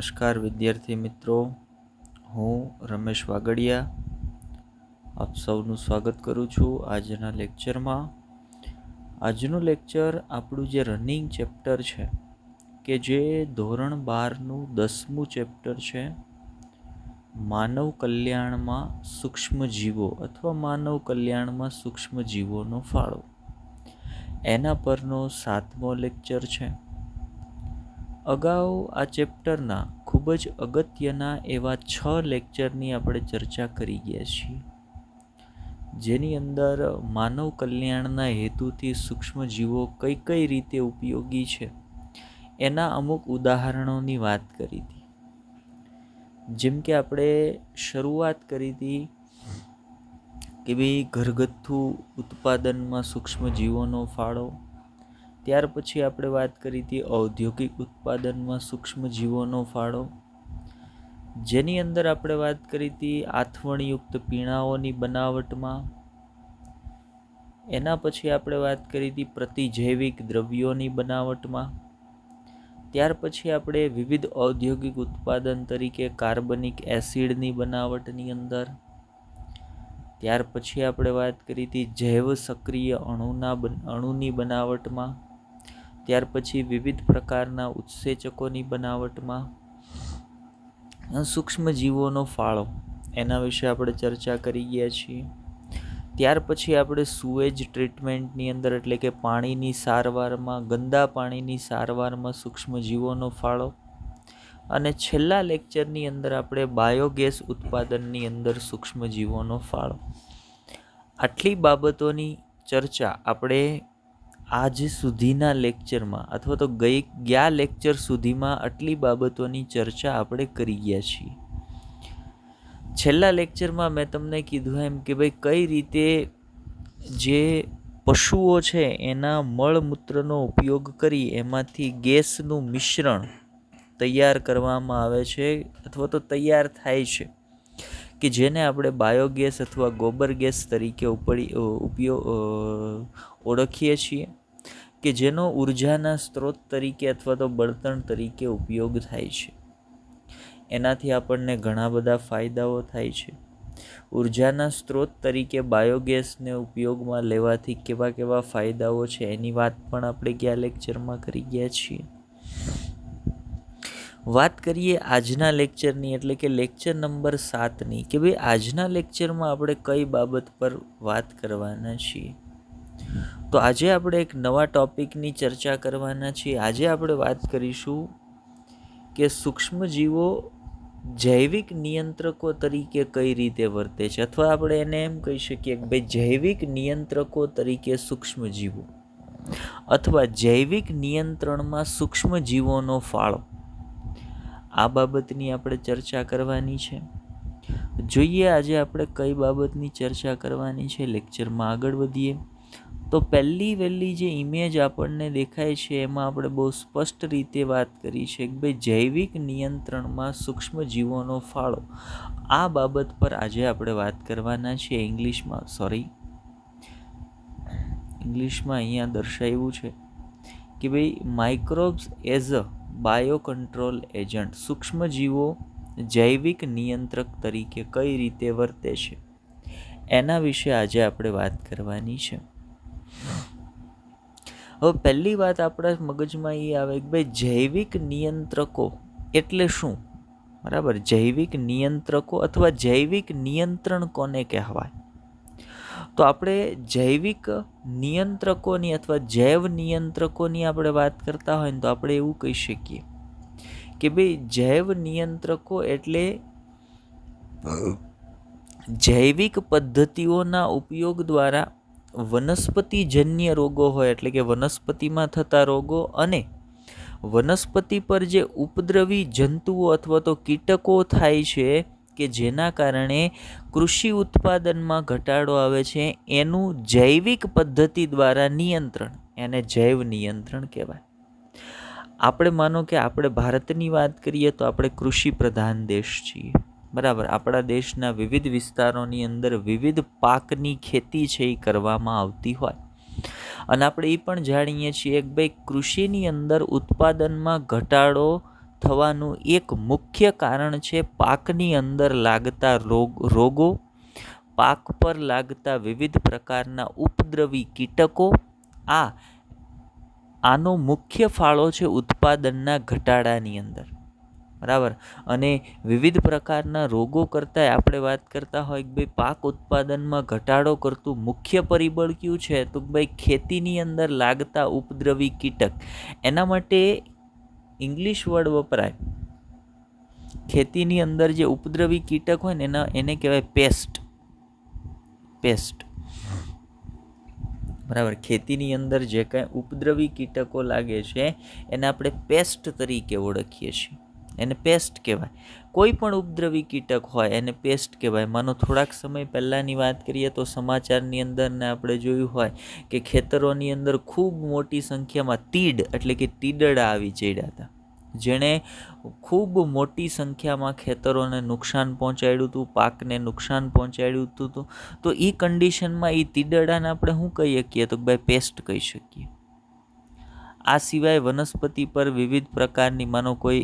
નમસ્કાર વિદ્યાર્થી મિત્રો, હું રમેશ વાગડિયા આપ સૌનું સ્વાગત કરું છું આજના લેક્ચરમાં. આજનું લેક્ચર આપણું જે રનિંગ ચેપ્ટર છે કે જે ધોરણ 12નું 10મું ચેપ્ટર છે, માનવ કલ્યાણમાં સૂક્ષ્મજીવો અથવા માનવ કલ્યાણમાં સૂક્ષ્મજીવોનો ફાળો, એના પરનો 7મો લેક્ચર છે. અગાઉ આ ચેપ્ટરના ખૂબ જ અગત્યના એવા 6 લેક્ચરની આપણે ચર્ચા કરી ગયા છીએ, જેની અંદર માનવ કલ્યાણના હેતુથી સૂક્ષ્મજીવો કઈ કઈ રીતે ઉપયોગી છે એના અમુક ઉદાહરણોની વાત કરી હતી. જેમ કે આપણે શરૂઆત કરી હતી કે ભાઈ ઘરગથ્થુ ઉત્પાદનમાં સૂક્ષ્મજીવોનો ફાળો, ત્યાર પછી આપણે વાત કરી હતી ઔદ્યોગિક ઉત્પાદનમાં સૂક્ષ્મજીવોનો ફાળો, જેની અંદર આપણે વાત કરી હતી આથવણયુક્ત પીણાઓની બનાવટમાં. એના પછી આપણે વાત કરી હતી પ્રતિજૈવિક દ્રવ્યોની બનાવટમાં. ત્યાર પછી આપણે વિવિધ ઔદ્યોગિક ઉત્પાદન તરીકે કાર્બનિક એસિડની બનાવટની અંદર. ત્યાર પછી આપણે વાત કરી હતી જૈવ સક્રિય અણુની બનાવટમાં. ત્યાર પછી વિવિધ પ્રકારના ઉત્સેચકોની બનાવટમાં સૂક્ષ્મજીવોનો ફાળો, એના વિશે આપણે ચર્ચા કરી ગયા છીએ. ત્યાર પછી આપણે સુએજ ટ્રીટમેન્ટની અંદર એટલે કે પાણીની સારવારમાં, ગંદા પાણીની સારવારમાં સૂક્ષ્મજીવોનો ફાળો, અને છેલ્લા લેક્ચરની અંદર આપણે બાયોગેસ ઉત્પાદનની અંદર સૂક્ષ્મજીવોનો ફાળો. આટલી બાબતોની ચર્ચા આપણે આજ સુધીના લેક્ચરમાં અથવા તો ગયા લેક્ચર સુધીમાં આટલી બાબતોની ચર્ચા આપણે કરી ગયા છીએ. છેલ્લા લેક્ચરમાં મેં તમને કીધું એમ કે ભાઈ કઈ રીતે જે પશુઓ છે એના મળમૂત્રનો ઉપયોગ કરી એમાંથી ગેસનું મિશ્રણ તૈયાર કરવામાં આવે છે અથવા તો તૈયાર થાય છે, કે જેને આપણે બાયોગેસ અથવા ગોબર ગેસ તરીકે ઓળખીએ છીએ, કે જેનો ઉર્જાના સ્ત્રોત તરીકે અથવા તો બળતણ તરીકે ઉપયોગ થાય છે. એનાથી આપણને ઘણા બધા ફાયદાઓ થાય છે. ઉર્જાના સ્ત્રોત તરીકે બાયોગેસને ઉપયોગમાં લેવાથી કેવા કેવા ફાયદાઓ છે એની વાત પણ આપણે ગયા લેક્ચરમાં કરી ગયા છીએ. વાત કરીએ આજના લેક્ચરની એટલે કે લેક્ચર નંબર 7ની, કે ભાઈ આજના લેક્ચરમાં આપણે કઈ બાબત પર વાત કરવાના છીએ. તો આજે આપણે એક નવા ટોપિકની ચર્ચા કરવાના છીએ. આજે આપણે વાત કરીશું કે સૂક્ષ્મજીવો જૈવિક નિયંત્રકો તરીકે કઈ રીતે વર્તે છે, અથવા આપણે એને એમ કહી શકીએ કે ભાઈ જૈવિક નિયંત્રકો તરીકે સૂક્ષ્મજીવો અથવા જૈવિક નિયંત્રણમાં સૂક્ષ્મજીવોનો ફાળો, આ બાબતની આપણે ચર્ચા કરવાની છે. જોઈએ આજે આપણે કઈ બાબતની ચર્ચા કરવાની છે. લેક્ચરમાં આગળ વધીએ તો વહેલી જે ઇમેજ આપણને દેખાય છે એમાં આપણે બહુ સ્પષ્ટ રીતે વાત કરી છે કે ભાઈ જૈવિક નિયંત્રણમાં સૂક્ષ્મજીવોનો ફાળો, આ બાબત પર આજે આપણે વાત કરવાના છીએ. ઇંગ્લિશમાં અહીંયા દર્શાવ્યું છે કે ભાઈ microbes as a bio control agent, સૂક્ષ્મજીવો જૈવિક નિયંત્રક તરીકે કઈ રીતે વર્તે છે એના વિશે આજે આપણે વાત કરવાની છે. હવે પહેલી વાત આપણા મગજમાં એ આવે કે ભાઈ જૈવિક નિયંત્રકો એટલે શું, બરાબર? જૈવિક નિયંત્રકો અથવા જૈવિક નિયંત્રણ કોને કહેવાય? તો આપણે જૈવિક નિયંત્રકોની અથવા જૈવ નિયંત્રકોની આપણે વાત કરતા હોય ને તો આપણે એવું કહી શકીએ કે ભાઈ જૈવ નિયંત્રકો એટલે જૈવિક પદ્ધતિઓના ઉપયોગ દ્વારા વનસ્પતિજન્ય રોગો હોય એટલે કે વનસ્પતિમાં થતા રોગો અને વનસ્પતિ પર જે ઉપદ્રવી જંતુઓ અથવા તો કીટકો થાય છે કે જેના કારણે કૃષિ ઉત્પાદનમાં ઘટાડો આવે છે, એનું જૈવિક પદ્ધતિ દ્વારા નિયંત્રણ, એને જૈવ નિયંત્રણ કહેવાય. આપણે માનો કે આપણે ભારતની વાત કરીએ તો આપણે કૃષિ પ્રધાન દેશ છીએ, બરાબર? આપણા દેશના વિવિધ વિસ્તારોની અંદર વિવિધ પાકની ખેતી છે એ કરવામાં આવતી હોય, અને આપણે એ પણ જાણીએ છીએ કે ભાઈ કૃષિની અંદર ઉત્પાદનમાં ઘટાડો થવાનું એક મુખ્ય કારણ છે પાકની અંદર લાગતા રોગો, પાક પર લાગતા વિવિધ પ્રકારના ઉપદ્રવી કીટકો. આનો મુખ્ય ફાળો છે ઉત્પાદનના ઘટાડાની અંદર, બરાબર. અને વિવિધ પ્રકારના રોગો કરતાં આપણે વાત કરતા હોય કે ભાઈ પાક ઉત્પાદનમાં ઘટાડો કરતું મુખ્ય પરિબળ કયું છે, તો ભાઈ ખેતીની અંદર લાગતા ઉપદ્રવી કીટક. એના માટે ઇંગ્લિશ વર્ડ વપરાય. ખેતીની અંદર જે ઉપદ્રવી કીટક હોય ને એને કહેવાય પેસ્ટ. બરાબર. ખેતીની અંદર જે કાંઈ ઉપદ્રવી કીટકો લાગે છે એને આપણે પેસ્ટ તરીકે ઓળખીએ છીએ, એને પેસ્ટ કહેવાય. કોઈ પણ ઉપદ્રવી કીટક હોય એને પેસ્ટ કહેવાય. માનો થોડાક સમય પહેલાંની વાત કરીએ તો સમાચારની અંદર ને આપણે જોયું હોય કે ખેતરોની અંદર ખૂબ મોટી સંખ્યામાં તીડ એટલે કે તીડડા આવી ચડ્યા હતા, જેણે ખૂબ મોટી સંખ્યામાં ખેતરોને નુકસાન પહોંચાડ્યું હતું, પાકને નુકસાન પહોંચાડ્યું હતું. તો એ કન્ડિશનમાં એ તીડડાને આપણે શું કહી શકીએ, તો ભાઈ પેસ્ટ કહી શકીએ. આ સિવાય વનસ્પતિ પર વિવિધ પ્રકારની, માનો કોઈ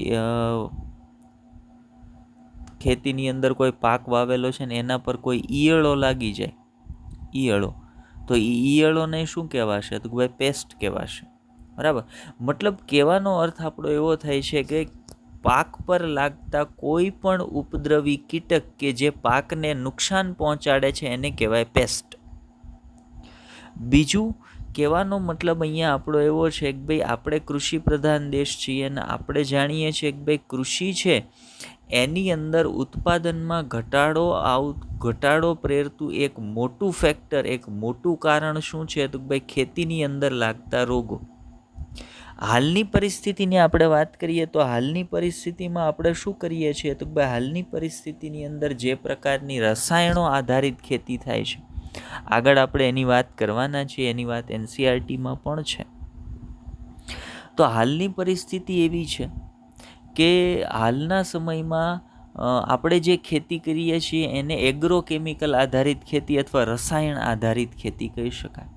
ખેતીની અંદર કોઈ પાક વાવેલો છે ને એના પર કોઈ ઈયળો લાગી જાય, ઈયળો, તો એ ઈયળોને શું કહેવાશે, તો ભાઈ પેસ્ટ કહેવાશે. બરાબર. મતલબ કહેવાનો અર્થ આપણો એવો થાય છે કે પાક પર લાગતા કોઈ પણ ઉપદ્રવી કીટક કે જે પાકને નુકસાન પહોંચાડે છે એને કહેવાય પેસ્ટ. બીજું કહેવાનો મતલબ અહીંયા આપણો એવો છે કે ભાઈ આપણે કૃષિ પ્રધાન દેશ છીએ અને આપણે જાણીએ છીએ કે ભાઈ કૃષિ છે એની અંદર ઉત્પાદનમાં ઘટાડો પ્રેરતું એક મોટું ફેક્ટર, એક મોટું કારણ શું છે, તો ભાઈ ખેતીની અંદર લાગતા રોગો. હાલની પરિસ્થિતિની આપણે વાત કરીએ તો હાલની પરિસ્થિતિમાં આપણે શું કરીએ છીએ, તો ભાઈ હાલની પરિસ્થિતિની અંદર જે પ્રકારની રસાયણો આધારિત ખેતી થાય છે, આગળ આપણે એની વાત કરવાના છીએ, એની વાત NCERTમાં પણ છે. તો હાલની પરિસ્થિતિ એવી છે કે હાલના સમયમાં આપણે જે ખેતી કરીએ છીએ એને એગ્રોકેમિકલ આધારિત ખેતી અથવા રસાયણ આધારિત ખેતી કહી શકાય.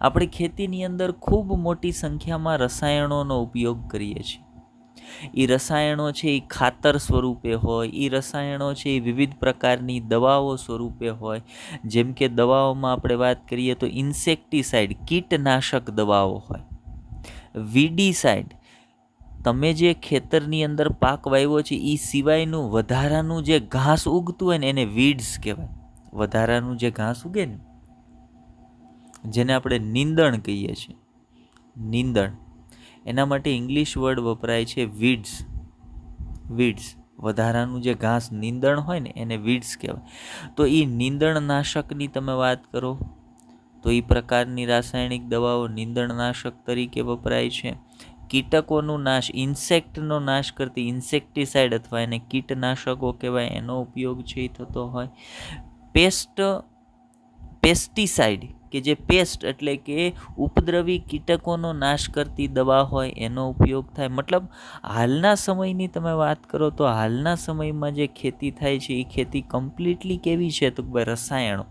આપણે ખેતીની અંદર ખૂબ મોટી સંખ્યામાં રસાયણોનો ઉપયોગ કરીએ છીએ. એ રસાયણો છે એ ખાતર સ્વરૂપે હોય, એ રસાયણો છે એ વિવિધ પ્રકારની દવાઓ સ્વરૂપે હોય. જેમ કે દવાઓમાં આપણે વાત કરીએ તો ઇન્સેક્ટિસાઇડ, કીટનાશક દવાઓ હોય. વીડીસાઇડ, તમે જે ખેતરની અંદર પાક વાવ્યો છે એ સિવાયનું વધારાનું જે ઘાસ ઉગતું હોય ને એને વીડ્સ કહેવાય. વધારાનું જે ઘાસ ઉગે ને જેને આપણે નીંદણ કહીએ છીએ, નીંદણ, એના માટે ઇંગ્લિશ વર્ડ વપરાય છે વીડ્સ. વધારાનું જે ઘાસ નીંદણ હોય ને એને વીડ્સ કહેવાય. તો એ નીંદણનાશકની તમે વાત કરો તો એ પ્રકારની રાસાયણિક દવાઓ નીંદણનાશક તરીકે વપરાય છે. કીટકોનો નાશ, ઇન્સેક્ટનો નાશ કરતી ઇન્સેક્ટિસાઇડ અથવા એને કીટનાશકો કહેવાય, એનો ઉપયોગ છે એ થતો હોય. પેસ્ટિસાઇડ કે જે પેસ્ટ એટલે કે ઉપદ્રવી કીટકોનો નાશ કરતી દવા હોય એનો ઉપયોગ થાય. મતલબ હાલના સમયની તમે વાત કરો તો હાલના સમયમાં જે ખેતી થાય છે એ ખેતી કમ્પ્લીટલી કેવી છે, તો ભાઈ રસાયણો.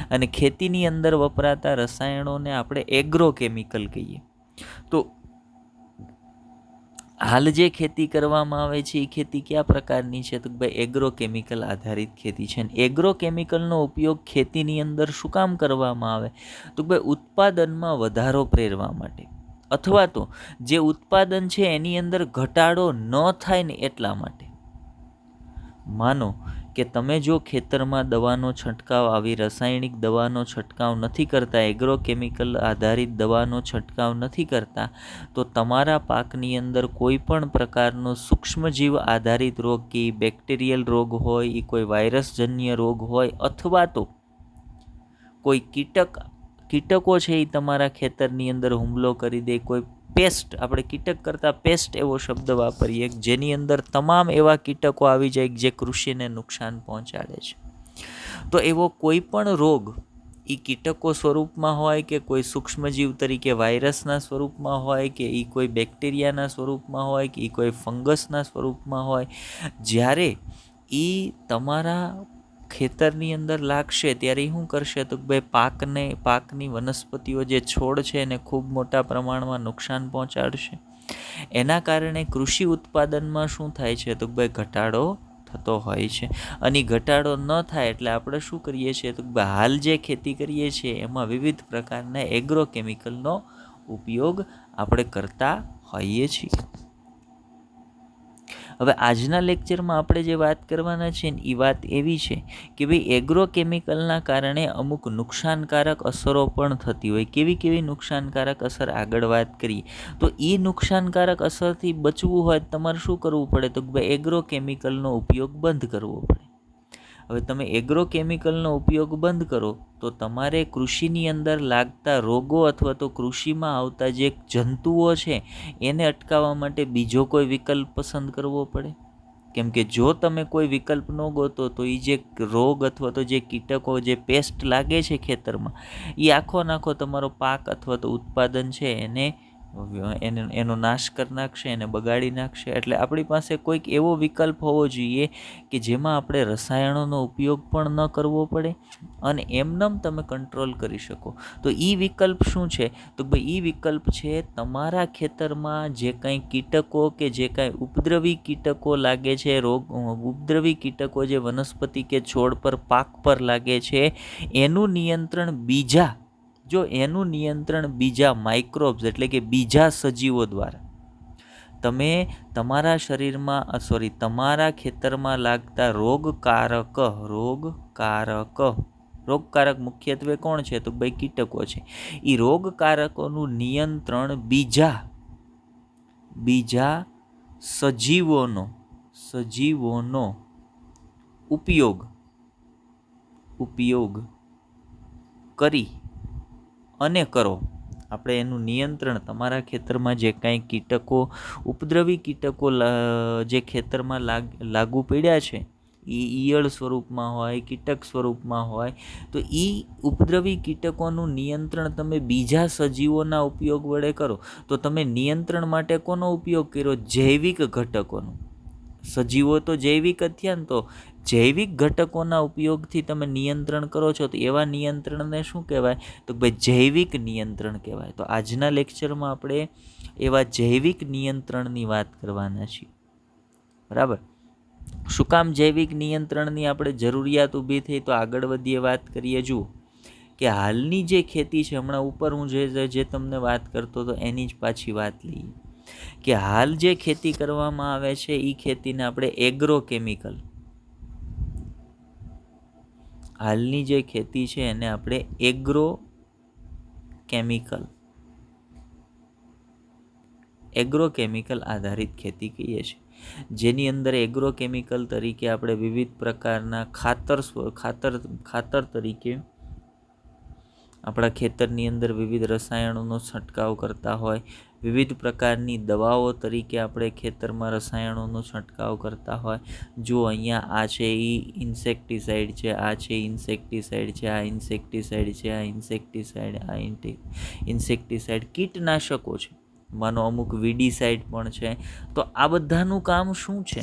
અને ખેતીની અંદર વપરાતા રસાયણોને આપણે એગ્રોકેમિકલ કહીએ. તો હાલ જે ખેતી કરવામાં આવે છે એ ખેતી કયા પ્રકારની છે, તો ભાઈ એગ્રોકેમિકલ આધારિત ખેતી છે. એગ્રોકેમિકલનો ઉપયોગ ખેતીની અંદર શું કામ કરવામાં આવે, તો ભાઈ ઉત્પાદનમાં વધારો પ્રેરવા માટે, અથવા તો જે ઉત્પાદન છે એની અંદર ઘટાડો ન થાય ને એટલા માટે. માનો કે તમે જો ખેતરમાં દવાનો છંટકાવ, આવી રાસાયણિક દવાનો છંટકાવ નથી કરતા, એગ્રોકેમિકલ આધારિત દવાનો છંટકાવ નથી કરતા, તો તમારા પાકની અંદર કોઈ પણ પ્રકારનો સૂક્ષ્મજીવ આધારિત રોગ, કે બેક્ટેરિયલ રોગ હોય, એ કોઈ વાયરસજન્ય રોગ હોય, અથવા તો કોઈ કીટકો છે એ તમારા ખેતરની અંદર હુમલો કરી દે, કોઈ પેસ્ટ, આપણે કીટક કરતાં પેસ્ટ એવો શબ્દ વાપરીએ જેની અંદર તમામ એવા કીટકો આવી જાય જે કૃષિને નુકસાન પહોંચાડે છે. તો એવો કોઈ પણ રોગ એ કીટકો સ્વરૂપમાં હોય કે કોઈ સૂક્ષ્મજીવ તરીકે વાયરસના સ્વરૂપમાં હોય કે એ કોઈ બેક્ટેરિયાના સ્વરૂપમાં હોય કે એ કોઈ ફંગસના સ્વરૂપમાં હોય, જ્યારે એ તમારા ખેતરની અંદર લાગશે ત્યારે શું કરશે, તો ભાઈ પાકની વનસ્પતિઓ જે છોડ છે એને ખૂબ મોટા પ્રમાણમાં નુકસાન પહોંચાડશે. એના કારણે કૃષિ ઉત્પાદનમાં શું થાય છે તો ભાઈ ઘટાડો થતો હોય છે. અને ઘટાડો ન થાય એટલે આપણે શું કરીએ છીએ તો હાલ જે ખેતી કરીએ છીએ એમાં વિવિધ પ્રકારના એગ્રો કેમિકલનો ઉપયોગ આપણે કરતા હોઈએ છીએ. હવે આજના લેક્ચરમાં આપણે જે વાત કરવાના છે ને એ વાત એવી છે કે ભાઈ એગ્રો કેમિકલના કારણે અમુક નુકસાનકારક અસરો પણ થતી હોય. કેવી નુકસાનકારક અસર આગળ વાત કરીએ તો એ નુકસાનકારક અસરથી બચવું હોય તમારે શું કરવું પડે તો ભાઈ એગ્રો કેમિકલનો ઉપયોગ બંધ કરવો પડે. હવે તમે એગ્રો કેમિકલનો ઉપયોગ બંધ કરો તો તમારે કૃષિની અંદર લાગતા રોગો અથવા તો કૃષિમાં આવતા જે જંતુઓ છે એને અટકાવવા માટે બીજો કોઈ વિકલ્પ પસંદ કરવો પડે. કેમ કે જો તમે કોઈ વિકલ્પ ન ગોતો તો એ જે રોગ અથવા તો જે કીટકો જે પેસ્ટ લાગે છે ખેતરમાં એ આખો તમારો પાક અથવા તો ઉત્પાદન છે એનો નાશ કરી નાખશે, એને બગાડી નાખશે. એટલે આપણી પાસે કોઈક એવો વિકલ્પ હોવો જોઈએ કે જેમાં આપણે રસાયણોનો ઉપયોગ પણ ન કરવો પડે અને એમનેમ તમે કંટ્રોલ કરી શકો. તો એ વિકલ્પ શું છે તો ભાઈ એ વિકલ્પ છે તમારા ખેતરમાં જે કંઈ કીટકો કે જે કાંઈ ઉપદ્રવી કીટકો લાગે છે, ઉપદ્રવી કીટકો જે વનસ્પતિ કે છોડ પર પાક પર લાગે છે એનું નિયંત્રણ બીજા માઇક્રોબ્સ એટલે કે બીજા સજીવો દ્વારા તમે તમારા ખેતરમાં લાગતા રોગકારક મુખ્યત્વે કોણ છે તો ભાઈ કીટકો છે. એ રોગકારકોનું નિયંત્રણ બીજા સજીવોનો ઉપયોગ કરી અને કરો. આપણે એનું નિયંત્રણ તમારા ખેતરમાં જે કાંઈ કીટકો ઉપદ્રવી કીટકો જે ખેતરમાં લાગુ પડ્યા છે એ ઈયળ સ્વરૂપમાં હોય, કીટક સ્વરૂપમાં હોય, તો એ ઉપદ્રવી કીટકોનું નિયંત્રણ તમે બીજા સજીવોના ઉપયોગ વડે કરો. તો તમે નિયંત્રણ માટે કોનો ઉપયોગ કર્યો? જૈવિક ઘટકોનો. સજીવો તો જૈવિક જ થયા ને, તો જૈવિક ઘટકોના ઉપયોગથી તમે નિયંત્રણ કરો છો તો એવા નિયંત્રણને શું કહેવાય તો ભાઈ જૈવિક નિયંત્રણ કહેવાય. તો આજના લેક્ચરમાં આપણે એવા જૈવિક નિયંત્રણની વાત કરવાના છીએ. બરાબર. શું કામ જૈવિક નિયંત્રણની આપણે જરૂરિયાત ઊભી થઈ તો આગળ વધીએ, વાત કરીએ. જુઓ કે હાલની જે ખેતી છે, હમણાં ઉપર હું જે તમને વાત કરતો હતો એની જ પાછી વાત લઈએ કે હાલ જે ખેતી કરવામાં આવે છે એ ખેતીને આપણે હાલની જે ખેતી છે એને આપણે એગ્રો કેમિકલ આધારિત ખેતી કહીએ છીએ. જેની અંદર એગ્રો કેમિકલ તરીકે આપણે વિવિધ પ્રકારના ખાતર તરીકે આપણા ખેતરની અંદર વિવિધ રસાયણોનો છંટકાવ કરતા હોય, વિવિધ પ્રકારની દવાઓ તરીકે આપણે ખેતરમાં રસાયણોનો છંટકાવ કરતા હોય. જો અહીંયા આ છે એ ઇન્સેક્ટિસાઇડ છે, આ છે ઇન્સેક્ટિસાઇડ છે, આ ઇન્સેક્ટિસાઇડ છે, આ ઇન્સેક્ટિસાઇડ કીટનાશકો છે. માનો અમુક વીડીસાઇડ પણ છે. તો આ બધાનું કામ શું છે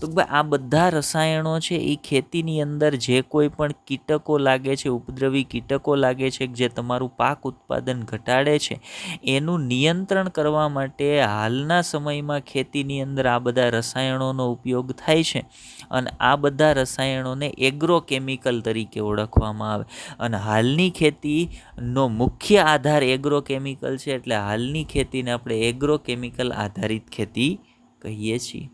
તો ભાઈ આ બધા રસાયણો છે એ ખેતીની અંદર જે કોઈ પણ કીટકો લાગે છે, ઉપદ્રવી કીટકો લાગે છે જે તમારું પાક ઉત્પાદન ઘટાડે છે, એનું નિયંત્રણ કરવા માટે હાલના સમયમાં ખેતીની અંદર આ બધા રસાયણોનો ઉપયોગ થાય છે. અને આ બધા રસાયણોને એગ્રો કેમિકલ તરીકે ઓળખવામાં આવે. અને હાલની ખેતીનો મુખ્ય આધાર એગ્રો કેમિકલ છે, એટલે હાલની ખેતીને આપણે એગ્રો કેમિકલ આધારિત ખેતી કહીએ છીએ.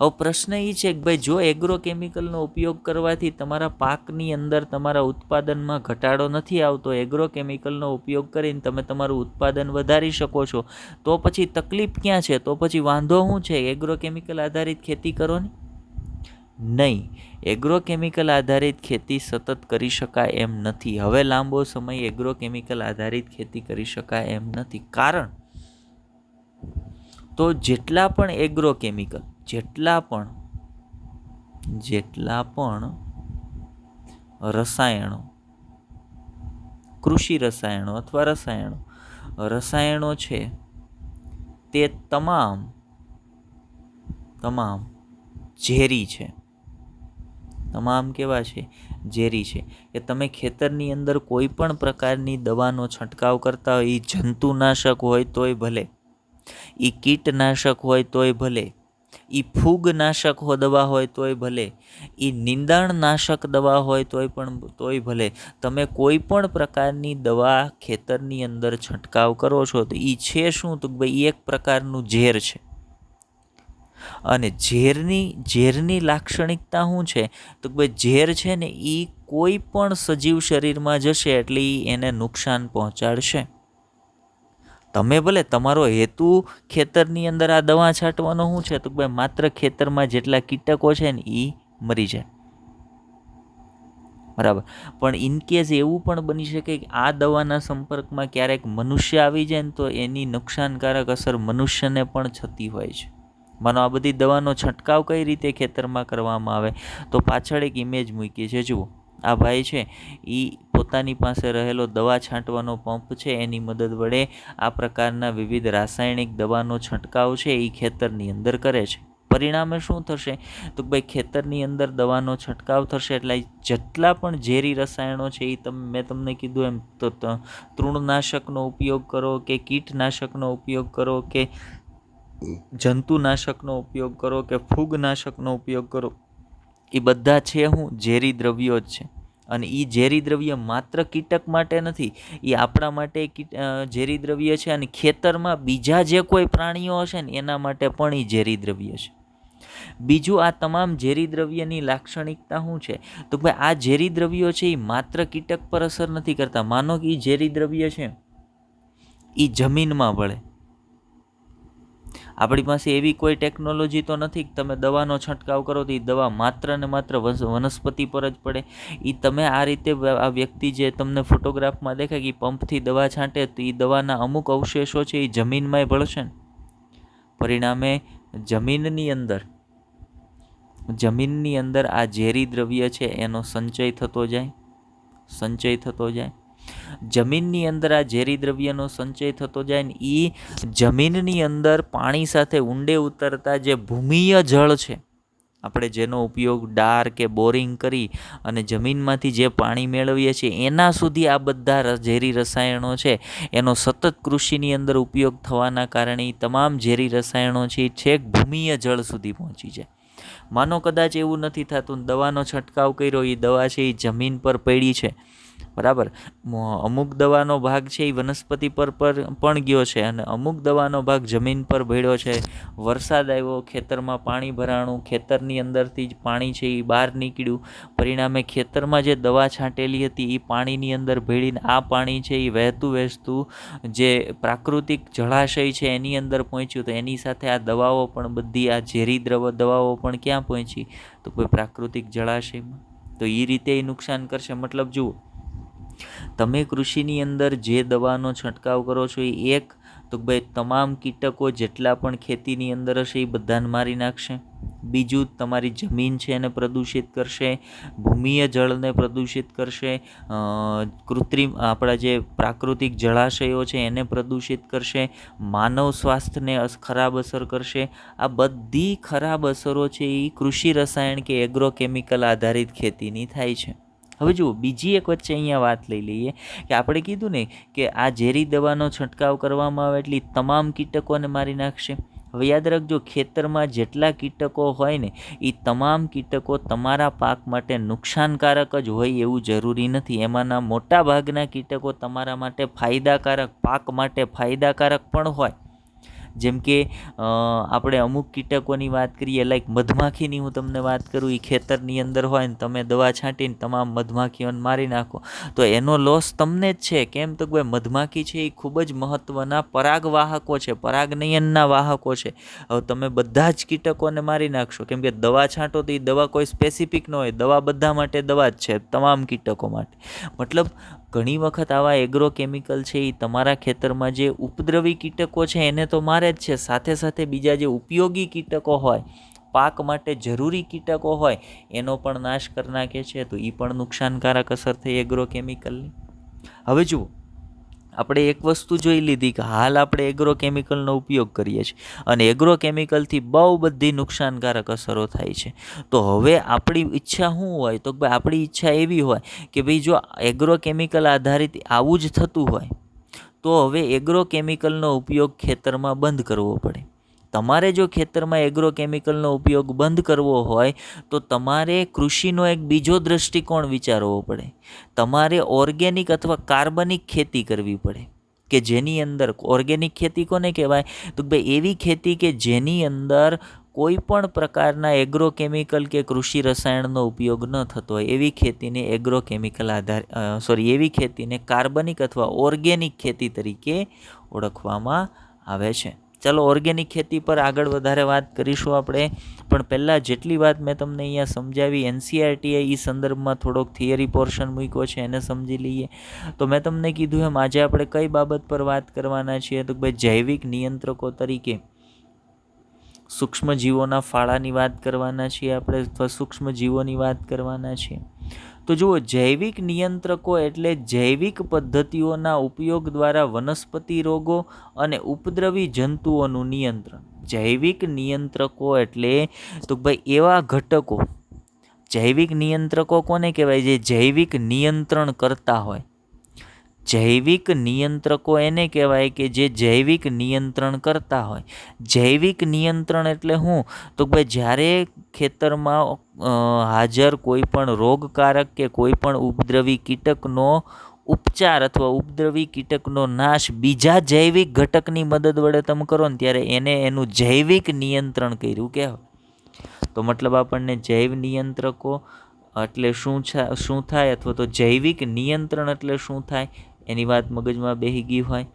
હવે પ્રશ્ન એ છે કે ભાઈ જો એગ્રો કેમિકલનો ઉપયોગ કરવાથી તમારા પાકની અંદર તમારા ઉત્પાદનમાં ઘટાડો નથી આવતો, એગ્રો કેમિકલનો ઉપયોગ કરીને તમે તમારું ઉત્પાદન વધારી શકો છો, તો પછી તકલીફ ક્યાં છે? તો પછી વાંધો શું છે? એગ્રો કેમિકલ આધારિત ખેતી કરો ને. નહીં, એગ્રો કેમિકલ આધારિત ખેતી સતત કરી શકાય એમ નથી. હવે લાંબો સમય એગ્રો કેમિકલ આધારિત ખેતી કરી શકાય એમ નથી. કારણ તો જેટલા પણ રસાયણો, કૃષિ રસાયણો અથવા રસાયણો છે તે તમામ ઝેરી છે. તમામ કેવા છે? ઝેરી છે. કે તમે ખેતરની અંદર કોઈ પણ પ્રકારની દવાનો છંટકાવ કરતા હોય, એ જંતુનાશક હોય તોય ભલે, એ કીટનાશક હોય તોય ભલે, એ ફૂગનાશક દવા હોય તોય ભલે, એ નિંદાણનાશક દવા હોય તોય ભલે, તમે કોઈ પણ પ્રકારની દવા ખેતરની અંદર છંટકાવ કરો છો તો એ છે શું? તો ભાઈ એક પ્રકારનું ઝેર છે. અને ઝેરની લાક્ષણિકતા શું છે? તો ભાઈ ઝેર છે ને એ કોઈ પણ સજીવ શરીરમાં જશે એટલે એને નુકસાન પહોંચાડશે. તમે ભલે તમારો હેતુ ખેતરની અંદર આ દવા છાંટવાનો શું છે? તો ભાઈ માત્ર ખેતરમાં જેટલા કીટકો છે ને એ મરી જાય, બરાબર. પણ ઇનકેસ એવું પણ બની શકે કે આ દવાના સંપર્કમાં ક્યારેક મનુષ્ય આવી જાય ને તો એની નુકસાનકારક અસર મનુષ્યને પણ થતી હોય છે. માનો આ બધી દવાનો છંટકાવ કઈ રીતે ખેતરમાં કરવામાં આવે? તો પાછળ એક ઇમેજ મૂકી છે, જુઓ. આ ભાઈ છે એ પોતાની પાસે રહેલો દવા છાંટવાનો પંપ છે એની મદદ વડે આ પ્રકારના વિવિધ રાસાયણિક દવાનો છંટકાવ છે એ ખેતરની અંદર કરે છે. પરિણામે શું થશે? તો ભાઈ ખેતરની અંદર દવાનો છંટકાવ થશે એટલે જેટલા પણ ઝેરી રસાયણો છે એ મેં તમને કીધું એમ તો તૃણનાશકનો ઉપયોગ કરો કે કીટનાશકનો ઉપયોગ કરો કે જંતુનાશકનો ઉપયોગ કરો કે ફૂગનાશકનો ઉપયોગ કરો, એ બધા છે હું ઝેરી દ્રવ્યો જ છે. અને એ ઝેરી દ્રવ્ય માત્ર કીટક માટે નથી, એ આપણા માટે ઝેરી દ્રવ્ય છે અને ખેતરમાં બીજા જે કોઈ પ્રાણીઓ હશે ને એના માટે પણ એ ઝેરી દ્રવ્ય છે. બીજું, આ તમામ ઝેરી દ્રવ્યની લાક્ષણિકતા શું છે? તો ભાઈ આ ઝેરી દ્રવ્યો છે એ માત્ર કીટક પર અસર નથી કરતા. માનો કે એ ઝેરી દ્રવ્ય છે એ જમીનમાં ભળે. આપણી પાસે એવી કોઈ ટેકનોલોજી તો નથી કે તમે દવાનો છંટકાવ કરો તો એ દવા માત્ર ને માત્ર વનસ્પતિ પર જ પડે. એ તમે આ રીતે આ વ્યક્તિ જે તમને ફોટોગ્રાફમાં દેખાય કે પંપથી દવા છાંટે તો એ દવાના અમુક અવશેષો છે એ જમીનમાંય ભળશે ને. પરિણામે જમીનની અંદર આ ઝેરી દ્રવ્ય છે એનો સંચય થતો જાય. જમીનની અંદર આ ઝેરી દ્રવ્યનો સંચય થતો જાય ને એ જમીનની અંદર પાણી સાથે ઊંડે ઉતરતા જે ભૂમિય જળ છે, આપણે જેનો ઉપયોગ ડાર કે બોરિંગ કરી અને જમીનમાંથી જે પાણી મેળવીએ છીએ એના સુધી આ બધા ઝેરી રસાયણો છે એનો સતત કૃષિની અંદર ઉપયોગ થવાના કારણે તમામ ઝેરી રસાયણો છે છેક ભૂમિય જળ સુધી પહોંચી જાય. માનો કદાચ એવું નથી થતું, દવાનો છંટકાવ કર્યો, એ દવા છે એ જમીન પર પડી છે, બરાબર. અમુક દવાનો ભાગ છે એ વનસ્પતિ પર પણ ગયો છે અને અમુક દવાનો ભાગ જમીન પર ભળ્યો છે. વરસાદ આવ્યો, ખેતરમાં પાણી ભરાણું, ખેતરની અંદરથી જ પાણી છે એ બહાર નીકળ્યું. પરિણામે ખેતરમાં જે દવા છાંટેલી હતી એ પાણીની અંદર ભેળીને આ પાણી છે એ વહેતું જે પ્રાકૃતિક જળાશય છે એની અંદર પહોંચ્યું. તો એની સાથે આ દવાઓ પણ બધી આ ઝેરી દવાઓ પણ ક્યાં પહોંચી? તો કોઈ પ્રાકૃતિક જળાશયમાં. તો એ રીતે એ નુકસાન કરશે. મતલબ જુઓ, તમે કૃષિની અંદર જે દવાનો છંટકાવ કરો છો એ તો ભાઈ તમામ કીટકો જેટલા પણ ખેતીની અંદર હશે એ બધાને મારી નાખશે. બીજું, તમારી જમીન છે એને પ્રદૂષિત કરશે, ભૂમિય જળને પ્રદૂષિત કરશે, કૃત્રિમ આપણા જે પ્રાકૃતિક જળાશયો છે એને પ્રદૂષિત કરશે, માનવ સ્વાસ્થ્યને ખરાબ અસર કરશે. આ બધી ખરાબ અસરો છે એ કૃષિ રસાયણ કે એગ્રોકેમિકલ આધારિત ખેતીની થાય છે. હવે જુઓ, બીજી એક વચ્ચે અહીંયા વાત લઈ લઈએ કે આપણે કીધું ને કે આ ઝેરી દવાનો છંટકાવ કરવામાં આવે એટલે તમામ કીટકોને મારી નાખશે. હવે યાદ રાખજો, ખેતરમાં જેટલા કીટકો હોય ને એ તમામ કીટકો તમારા પાક માટે નુકસાનકારક જ હોય એવું જરૂરી નથી. એમાંના મોટા ભાગના કીટકો તમારા માટે પાક માટે ફાયદાકારક પણ હોય. જેમ કે આપણે અમુક કીટકોની વાત કરીએ, લાઈક મધમાખીની હું તમને વાત કરું, એ ખેતરની અંદર હોય ને તમે દવા છાંટીને તમામ મધમાખીઓને મારી નાખો તો એનો લોસ તમને જ છે. કેમ? તો ભાઈ મધમાખી છે એ ખૂબ જ મહત્ત્વના પરાગવાહકો છે, પરાગનયનના વાહકો છે. હવે તમે બધા જ કીટકોને મારી નાખશો, કેમ કે દવા છાંટો તો એ દવા કોઈ સ્પેસિફિક ન હોય, દવા બધા માટે દવા જ છે, તમામ કીટકો માટે. મતલબ ઘણી વખત આવા એગ્રોકેમિકલ છે એ તમારા ખેતરમાં જે ઉપદ્રવી કીટકો છે એને તો મારે જ છે, સાથે સાથે બીજા જે ઉપયોગી કીટકો હોય, પાક માટે જરૂરી કીટકો હોય એનો પણ નાશ કરી નાખે છે. તો એ પણ નુકસાનકારક અસર થઈ એગ્રોકેમિકલની. હવે જુઓ, આપણે એક વસ્તુ જોઈ લીધી કે હાલ આપણે એગ્રોકેમિકલનો ઉપયોગ કરીએ છીએ અને એગ્રોકેમિકલથી બહુ બધી નુકસાનકારક અસરો થાય છે. તો હવે આપણી ઈચ્છા શું હોય? તો ભાઈ આપણી ઈચ્છા એવી હોય કે ભાઈ જો એગ્રોકેમિકલ આધારિત આવું જ થતું હોય તો હવે એગ્રોકેમિકલનો ઉપયોગ ખેતરમાં બંધ કરવો પડે. તમારે જો ખેતરમાં એગ્રોકેમિકલનો ઉપયોગ બંધ કરવો હોય તો તમારે કૃષિનો એક બીજો દૃષ્ટિકોણ વિચારવો પડે. તમારે ઓર્ગેનિક અથવા કાર્બનિક ખેતી કરવી પડે, કે જેની અંદર ઓર્ગેનિક ખેતી કોને કહેવાય? તો ભાઈ એવી ખેતી કે જેની અંદર કોઈ પણ પ્રકારના એગ્રોકેમિકલ કે કૃષિ રસાયણનો ઉપયોગ ન થતો હોય, એવી ખેતીને એવી ખેતીને કાર્બનિક અથવા ઓર્ગેનિક ખેતી તરીકે ઓળખવામાં આવે છે. ચાલો ઓર્ગેનિક ખેતી પર આગળ વધારે વાત કરીશું આપણે, પણ પહેલાં જેટલી વાત મેં તમને અહીંયા સમજાવી, NCERTએ એ સંદર્ભમાં થોડોક થિયરી પોર્શન મૂક્યો છે, એને સમજી લઈએ. તો મેં તમને કીધું એમ આજે આપણે કઈ બાબત પર વાત કરવાના છીએ? તો ભાઈ જૈવિક નિયંત્રકો તરીકે સૂક્ષ્મજીવોના ફાળાની વાત કરવાના છીએ આપણે, અથવા સૂક્ષ્મજીવોની વાત કરવાના છીએ. તો જુઓ, જૈવિક નિયંત્રકો એટલે જૈવિક પદ્ધતિઓના ઉપયોગ દ્વારા વનસ્પતિ રોગો અને ઉપદ્રવી જંતુઓનું નિયંત્રણ. જૈવિક નિયંત્રકો એટલે તો ભાઈ એવા ઘટકો, જૈવિક નિયંત્રકો કોને કહેવાય? જે જૈવિક નિયંત્રણ કરતા હોય. જૈવિક નિયંત્રકો એને કહેવાય કે જે જૈવિક નિયંત્રણ કરતા હોય. જૈવિક નિયંત્રણ એટલે શું? તો ભાઈ જ્યારે ખેતરમાં હાજર કોઈ પણ રોગકારક કે કોઈ પણ ઉપદ્રવી કીટકનો ઉપચાર અથવા ઉપદ્રવી કીટકનો નાશ બીજા જૈવિક ઘટકની મદદ વડે તમે કરો ને ત્યારે એનું જૈવિક નિયંત્રણ કર્યું કહેવાય. તો મતલબ આપણને જૈવ નિયંત્રકો એટલે શું થાય, અથવા તો જૈવિક નિયંત્રણ એટલે શું થાય, એની વાત મગજમાં બેસી ગઈ હોય.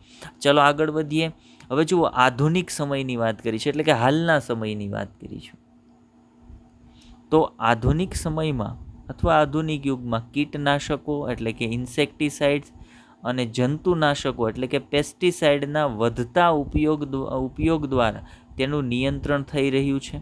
ચલો આગળ વધીએ. હવે જુઓ, આધુનિક સમયની વાત કરી છે, એટલે કે હાલના સમયની વાત કરી છે. તો આધુનિક સમયમાં અથવા આધુનિક યુગમાં કીટનાશકો એટલે કે ઇન્સેક્ટિસાઇડ્સ અને જંતુનાશકો એટલે કે પેસ્ટિસાઇડના વધતા ઉપયોગ દ્વારા તેનું નિયંત્રણ થઈ રહ્યું છે.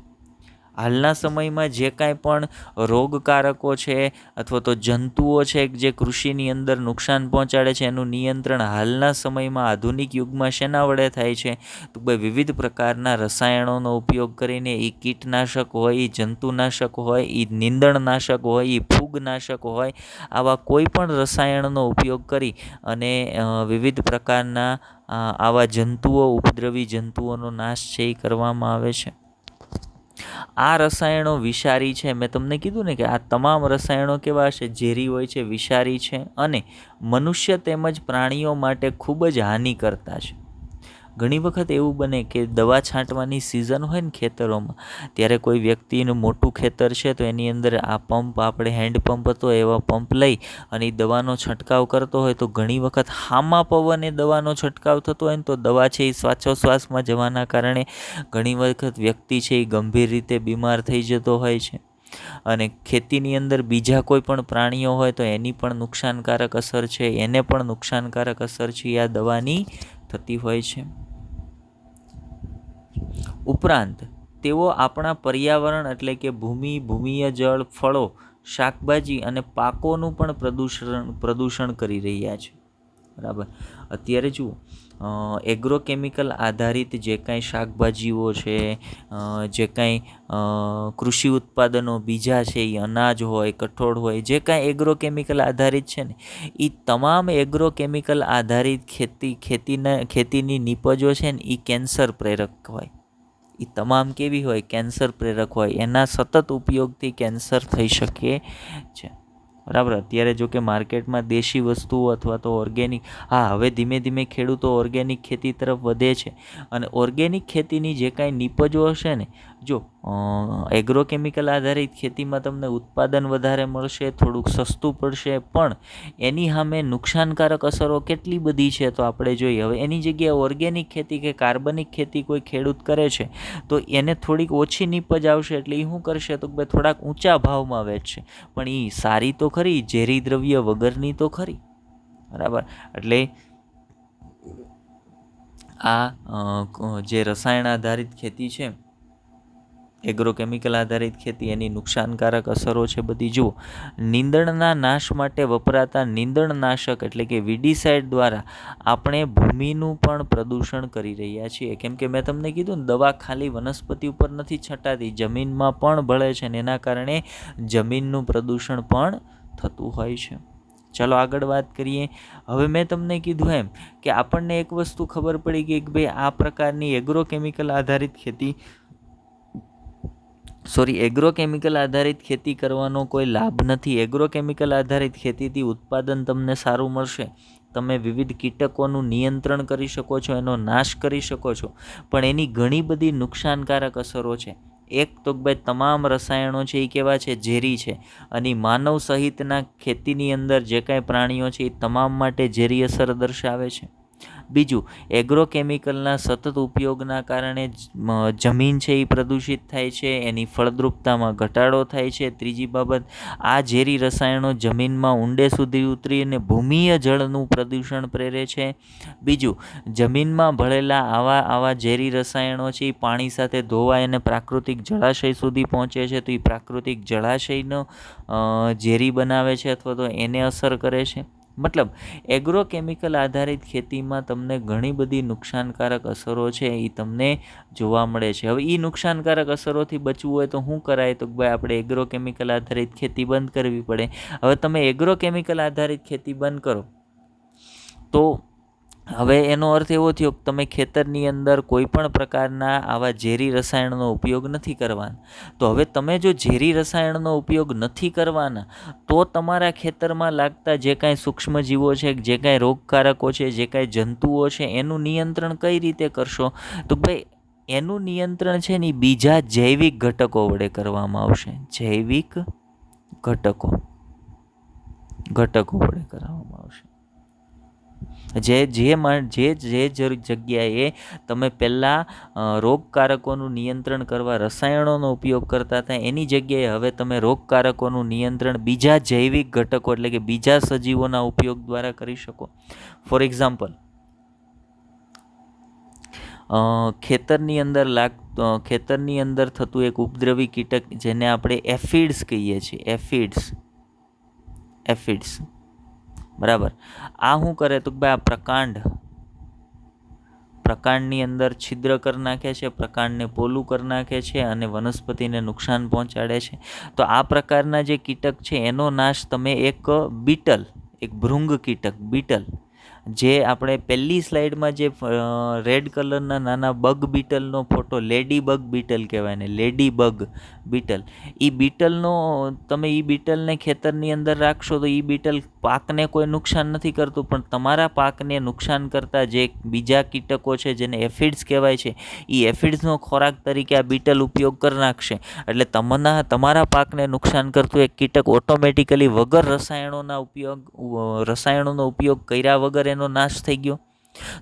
હાલના સમયમાં જે કાંઈ પણ રોગકારકો છે અથવા તો જંતુઓ છે જે કૃષિની અંદર નુકસાન પહોંચાડે છે, એનું નિયંત્રણ હાલના સમયમાં આધુનિક યુગમાં શેના વડે થાય છે? તો ભાઈ વિવિધ પ્રકારના રસાયણોનો ઉપયોગ કરીને, એ કીટનાશક હોય, એ જંતુનાશક હોય, એ નીંદણનાશક હોય, એ ફૂગનાશક હોય, આવા કોઈ પણ રસાયણનો ઉપયોગ કરી અને વિવિધ પ્રકારના આવા જંતુઓ, ઉપદ્રવી જંતુઓનો નાશ છે એ કરવામાં આવે છે. આ રસાયણો વિષારી છે. મેં તમને કીધું ને કે આ તમામ રસાયણો કેવા છે? ઝેરી હોય છે, વિષારી છે અને મનુષ્ય તેમજ પ્રાણીઓ માટે ખૂબ જ હાનિકર્તા છે. ઘણી વખત એવું બને કે દવા છાંટવાની સિઝન હોય ને ખેતરોમાં, ત્યારે કોઈ વ્યક્તિનું મોટું ખેતર છે તો એની અંદર આ પંપ, આપણે હેન્ડપંપ હતો એવા પંપ લઈ અને એ દવાનો છંટકાવ કરતો હોય, તો ઘણી વખત હામા પવને દવાનો છંટકાવ થતો હોય ને તો દવા છે એ શ્વાસોશ્વાસમાં જવાના કારણે ઘણી વખત વ્યક્તિ છે એ ગંભીર રીતે બીમાર થઈ જતો હોય છે. અને ખેતીની અંદર બીજા કોઈ પણ પ્રાણીઓ હોય તો એની પણ નુકસાનકારક અસર છે, એને પણ નુકસાનકારક અસર છે આ દવાની થતી હોય છે. ઉપરાંત તેઓ આપણા પર્યાવરણ એટલે કે ભૂમિ, ભૂમિય જળ, ફળો, શાકભાજી અને પાકોનું પણ પ્રદૂષણ કરી રહ્યા છે. બરાબર. અત્યારે જુઓ, એગ્રોકેમિકલ આધારિત જે કાંઈ શાકભાજીઓ છે, જે કાંઈ કૃષિ ઉત્પાદનો બીજા છે, એ અનાજ હોય, કઠોળ હોય, જે કાંઈ એગ્રોકેમિકલ આધારિત છે ને, એ તમામ એગ્રોકેમિકલ આધારિત ખેતીની નીપજો છે ને એ કેન્સર પ્રેરક હોય. એ તમામ કેવી હોય? કેન્સર પ્રેરક હોય. એના સતત ઉપયોગથી કેન્સર થઈ શકે છે. બરાબર. અત્યારે જો કે માર્કેટમાં દેશી વસ્તુઓ અથવા તો ઓર્ગેનિક, હવે ધીમે ધીમે ખેડૂતો ઓર્ગેનિક ખેતી તરફ વધે છે અને ઓર્ગેનિક ખેતીની જે કાંઈ નીપજો હશે ને, જો એગ્રોકેમિકલ આધારિત ખેતીમાં તમને ઉત્પાદન વધારે મળશે, થોડુંક સસ્તું પડશે, પણ એની સામે નુકસાનકારક અસરો કેટલી બધી છે તો આપણે જોઈએ. હવે એની જગ્યાએ ઓર્ગેનિક ખેતી કે કાર્બનિક ખેતી કોઈ ખેડૂત કરે છે તો એને થોડીક ઓછી નીપજ આવશે, એટલે એ શું કરશે? તો ભાઈ થોડાક ઊંચા ભાવમાં વેચશે, પણ એ સારી તો ખરી, ઝેરી દ્રવ્ય વગરની તો ખરી. બરાબર. એટલે આ જે રસાયણ આધારિત ખેતી છે, એગ્રોકેમિકલ આધારિત ખેતી, એની નુકસાનકારક અસરો છે બધી. જુઓ, નીંદણના નાશ માટે વપરાતા નીંદણનાશક એટલે કે વીડીસાઇડ દ્વારા આપણે ભૂમિનું પણ પ્રદૂષણ કરી રહ્યા છીએ. કેમ કે મેં તમને કીધું ને, દવા ખાલી વનસ્પતિ ઉપર નથી છટાતી, જમીનમાં પણ ભળે છે ને એના કારણે જમીનનું પ્રદૂષણ પણ થતું હોય છે. ચાલો આગળ વાત કરીએ. હવે મેં તમને કીધું એમ કે આપણને એક વસ્તુ ખબર પડી ગઈ કે ભાઈ આ પ્રકારની એગ્રોકેમિકલ આધારિત ખેતી કરવાનો કોઈ લાભ નથી. એગ્રોકેમિકલ આધારિત ખેતીથી ઉત્પાદન તમને સારું મળશે, તમે વિવિધ કીટકોનું નિયંત્રણ કરી શકો છો, એનો નાશ કરી શકો છો, પણ એની ઘણી બધી નુકસાનકારક અસરો છે. એક તો ભાઈ તમામ રસાયણો છે એ કેવા છે? ઝેરી છે, અને માનવ સહિતના ખેતીની અંદર જે કાંઈ પ્રાણીઓ છે એ તમામ માટે ઝેરી અસર દર્શાવે છે. બીજું, એગ્રોકેમિકલના સતત ઉપયોગના કારણે જમીન છે એ પ્રદૂષિત થાય છે, એની ફળદ્રુપતામાં ઘટાડો થાય છે. ત્રીજી બાબત, આ ઝેરી રસાયણો જમીનમાં ઊંડે સુધી ઉતરી અને ભૂમિય જળનું પ્રદૂષણ પ્રેરે છે. બીજું, જમીનમાં ભળેલા આવા ઝેરી રસાયણો છે એ પાણી સાથે ધોવાય અને પ્રાકૃતિક જળાશય સુધી પહોંચે છે, તો એ પ્રાકૃતિક જળાશયનો ઝેરી બનાવે છે અથવા તો એને અસર કરે છે. મતલબ એગ્રોકેમિકલ આધારિત ખેતીમાં તમને ઘણી બધી નુકસાનકારક અસરો છે એ તમને જોવા મળે છે. હવે એ નુકસાનકારક અસરોથી બચવું હોય તો શું કરાય? તો ભાઈ આપણે એગ્રોકેમિકલ આધારિત ખેતી બંધ કરવી પડે. હવે તમે એગ્રોકેમિકલ આધારિત ખેતી બંધ કરો તો હવે એનો અર્થ એવો થયો કે તમે ખેતરની અંદર કોઈ પણ પ્રકારના આવા ઝેરી રસાયણનો ઉપયોગ નથી કરવાના. તો હવે તમે જો ઝેરી રસાયણનો ઉપયોગ નથી કરવાના તો તમારા ખેતરમાં લાગતા જે કાંઈ સૂક્ષ્મજીવો છે, જે કાંઈ રોગકારકો છે, જે કાંઈ જંતુઓ છે, એનું નિયંત્રણ કઈ રીતે કરશો? તો ભાઈ એનું નિયંત્રણ છે ને બીજા જૈવિક ઘટકો વડે કરવામાં આવશે. જૈવિક ઘટકો વડે કરવામાં આવશે. જે જગ્યાએ તમે પહેલાં રોગકારકોનું નિયંત્રણ કરવા રસાયણોનો ઉપયોગ કરતા હતા, એની જગ્યાએ હવે તમે રોગકારકોનું નિયંત્રણ બીજા જૈવિક ઘટકો એટલે કે બીજા સજીવોના ઉપયોગ દ્વારા કરી શકો. ફોર એક્ઝામ્પલ, ખેતરની અંદર થતું એક ઉપદ્રવી કીટક જેને આપણે એફિડ્સ કહીએ છીએ. એફિડ્સ બરાબર. આ શું કરે? તો ભાઈ આ પ્રકાંડની અંદર છિદ્ર કરી નાખે છે, પ્રકાંડને પોલું કરી નાખે છે અને વનસ્પતિને નુકસાન પહોંચાડે છે. તો આ પ્રકારના જે કીટક છે એનો નાશ તમે એક ભૃંગ કીટક બીટલ, જે આપણે પહેલી સ્લાઇડમાં જે રેડ કલરના નાના બગ બીટલનો ફોટો, લેડી બગ બીટલ કહેવાય ને, લેડી બગ બીટલ, એ બીટલને ખેતરની અંદર રાખશો તો એ બીટલ પાકને કોઈ નુકસાન નથી કરતું, પણ તમારા પાકને નુકસાન કરતા જે બીજા કીટકો છે જેને એફિડ્સ કહેવાય છે, એ એફિડ્સનો ખોરાક તરીકે આ બીટલ ઉપયોગ કરી નાખશે. એટલે તમારા પાકને નુકસાન કરતું એક કીટક ઓટોમેટિકલી વગર રસાયણોનો ઉપયોગ કર્યા વગર એનો નાશ થઈ ગયો.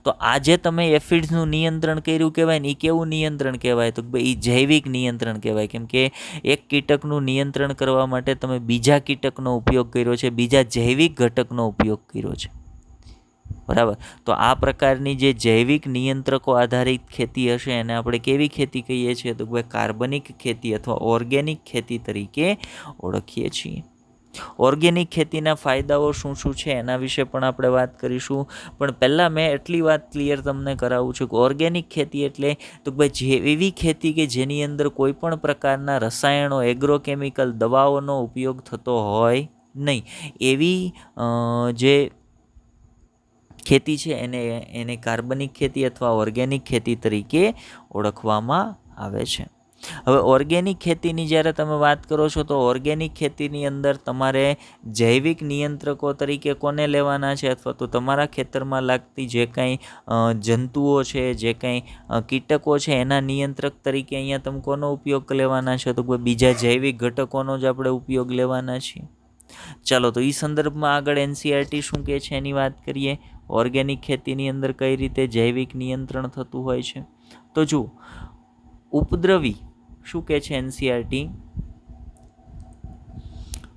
તો આજે તમે એફિડ્સનું નિયંત્રણ કર્યું કહેવાય ને, એ કેવું નિયંત્રણ કહેવાય? તો એ જૈવિક નિયંત્રણ કહેવાય. કેમ કે એક કીટકનું નિયંત્રણ કરવા માટે તમે બીજા કીટકનો ઉપયોગ કર્યો છે, બીજા જૈવિક ઘટકનો ઉપયોગ કર્યો છે. બરાબર. તો આ પ્રકારની જે જૈવિક નિયંત્રકો આધારિત ખેતી હશે એને આપણે કેવી ખેતી કહીએ છીએ? તો ભાઈ કાર્બનિક ખેતી અથવા ઓર્ગેનિક ખેતી તરીકે ઓળખીએ છીએ. ઓર્ગેનિક ખેતીના ફાયદાઓ શું છે એના વિશે પણ આપણે વાત કરીશું. પણ પહેલાં મેં એટલી વાત ક્લિયર તમને કરાવું છું કે ઓર્ગેનિક ખેતી એટલે તો ભાઈ એવી ખેતી કે જેની અંદર કોઈ પણ પ્રકારના રસાયણો, એગ્રોકેમિકલ દવાઓનો ઉપયોગ થતો હોય નહીં, એવી જે ખેતી છે એને કાર્બનિક ખેતી અથવા ઓર્ગેનિક ખેતી તરીકે ઓળખવામાં આવે છે. હવે ઓર્ગેનિક ખેતીની જ્યારે તમે વાત કરો છો તો ઓર્ગેનિક ખેતીની અંદર તમારે જૈવિક નિયંત્રકો તરીકે કોને લેવાના છે, અથવા તો તમારા ખેતરમાં લાગતી જે કાંઈ જંતુઓ છે, જે કાંઈ કીટકો છે, એના નિયંત્રક તરીકે અહીંયા તમે કોનો ઉપયોગ લેવાના છે? તો બીજા જૈવિક ઘટકોનો જ આપણે ઉપયોગ લેવાના છીએ. ચાલો, તો એ સંદર્ભમાં આગળ એનસીઈઆરટી શું કહે છે એની વાત કરીએ. ઓર્ગેનિક ખેતીની અંદર કઈ રીતે જૈવિક નિયંત્રણ થતું હોય છે? તો જુઓ, ઉપદ્રવી શું કહે છે એનસીઈઆરટી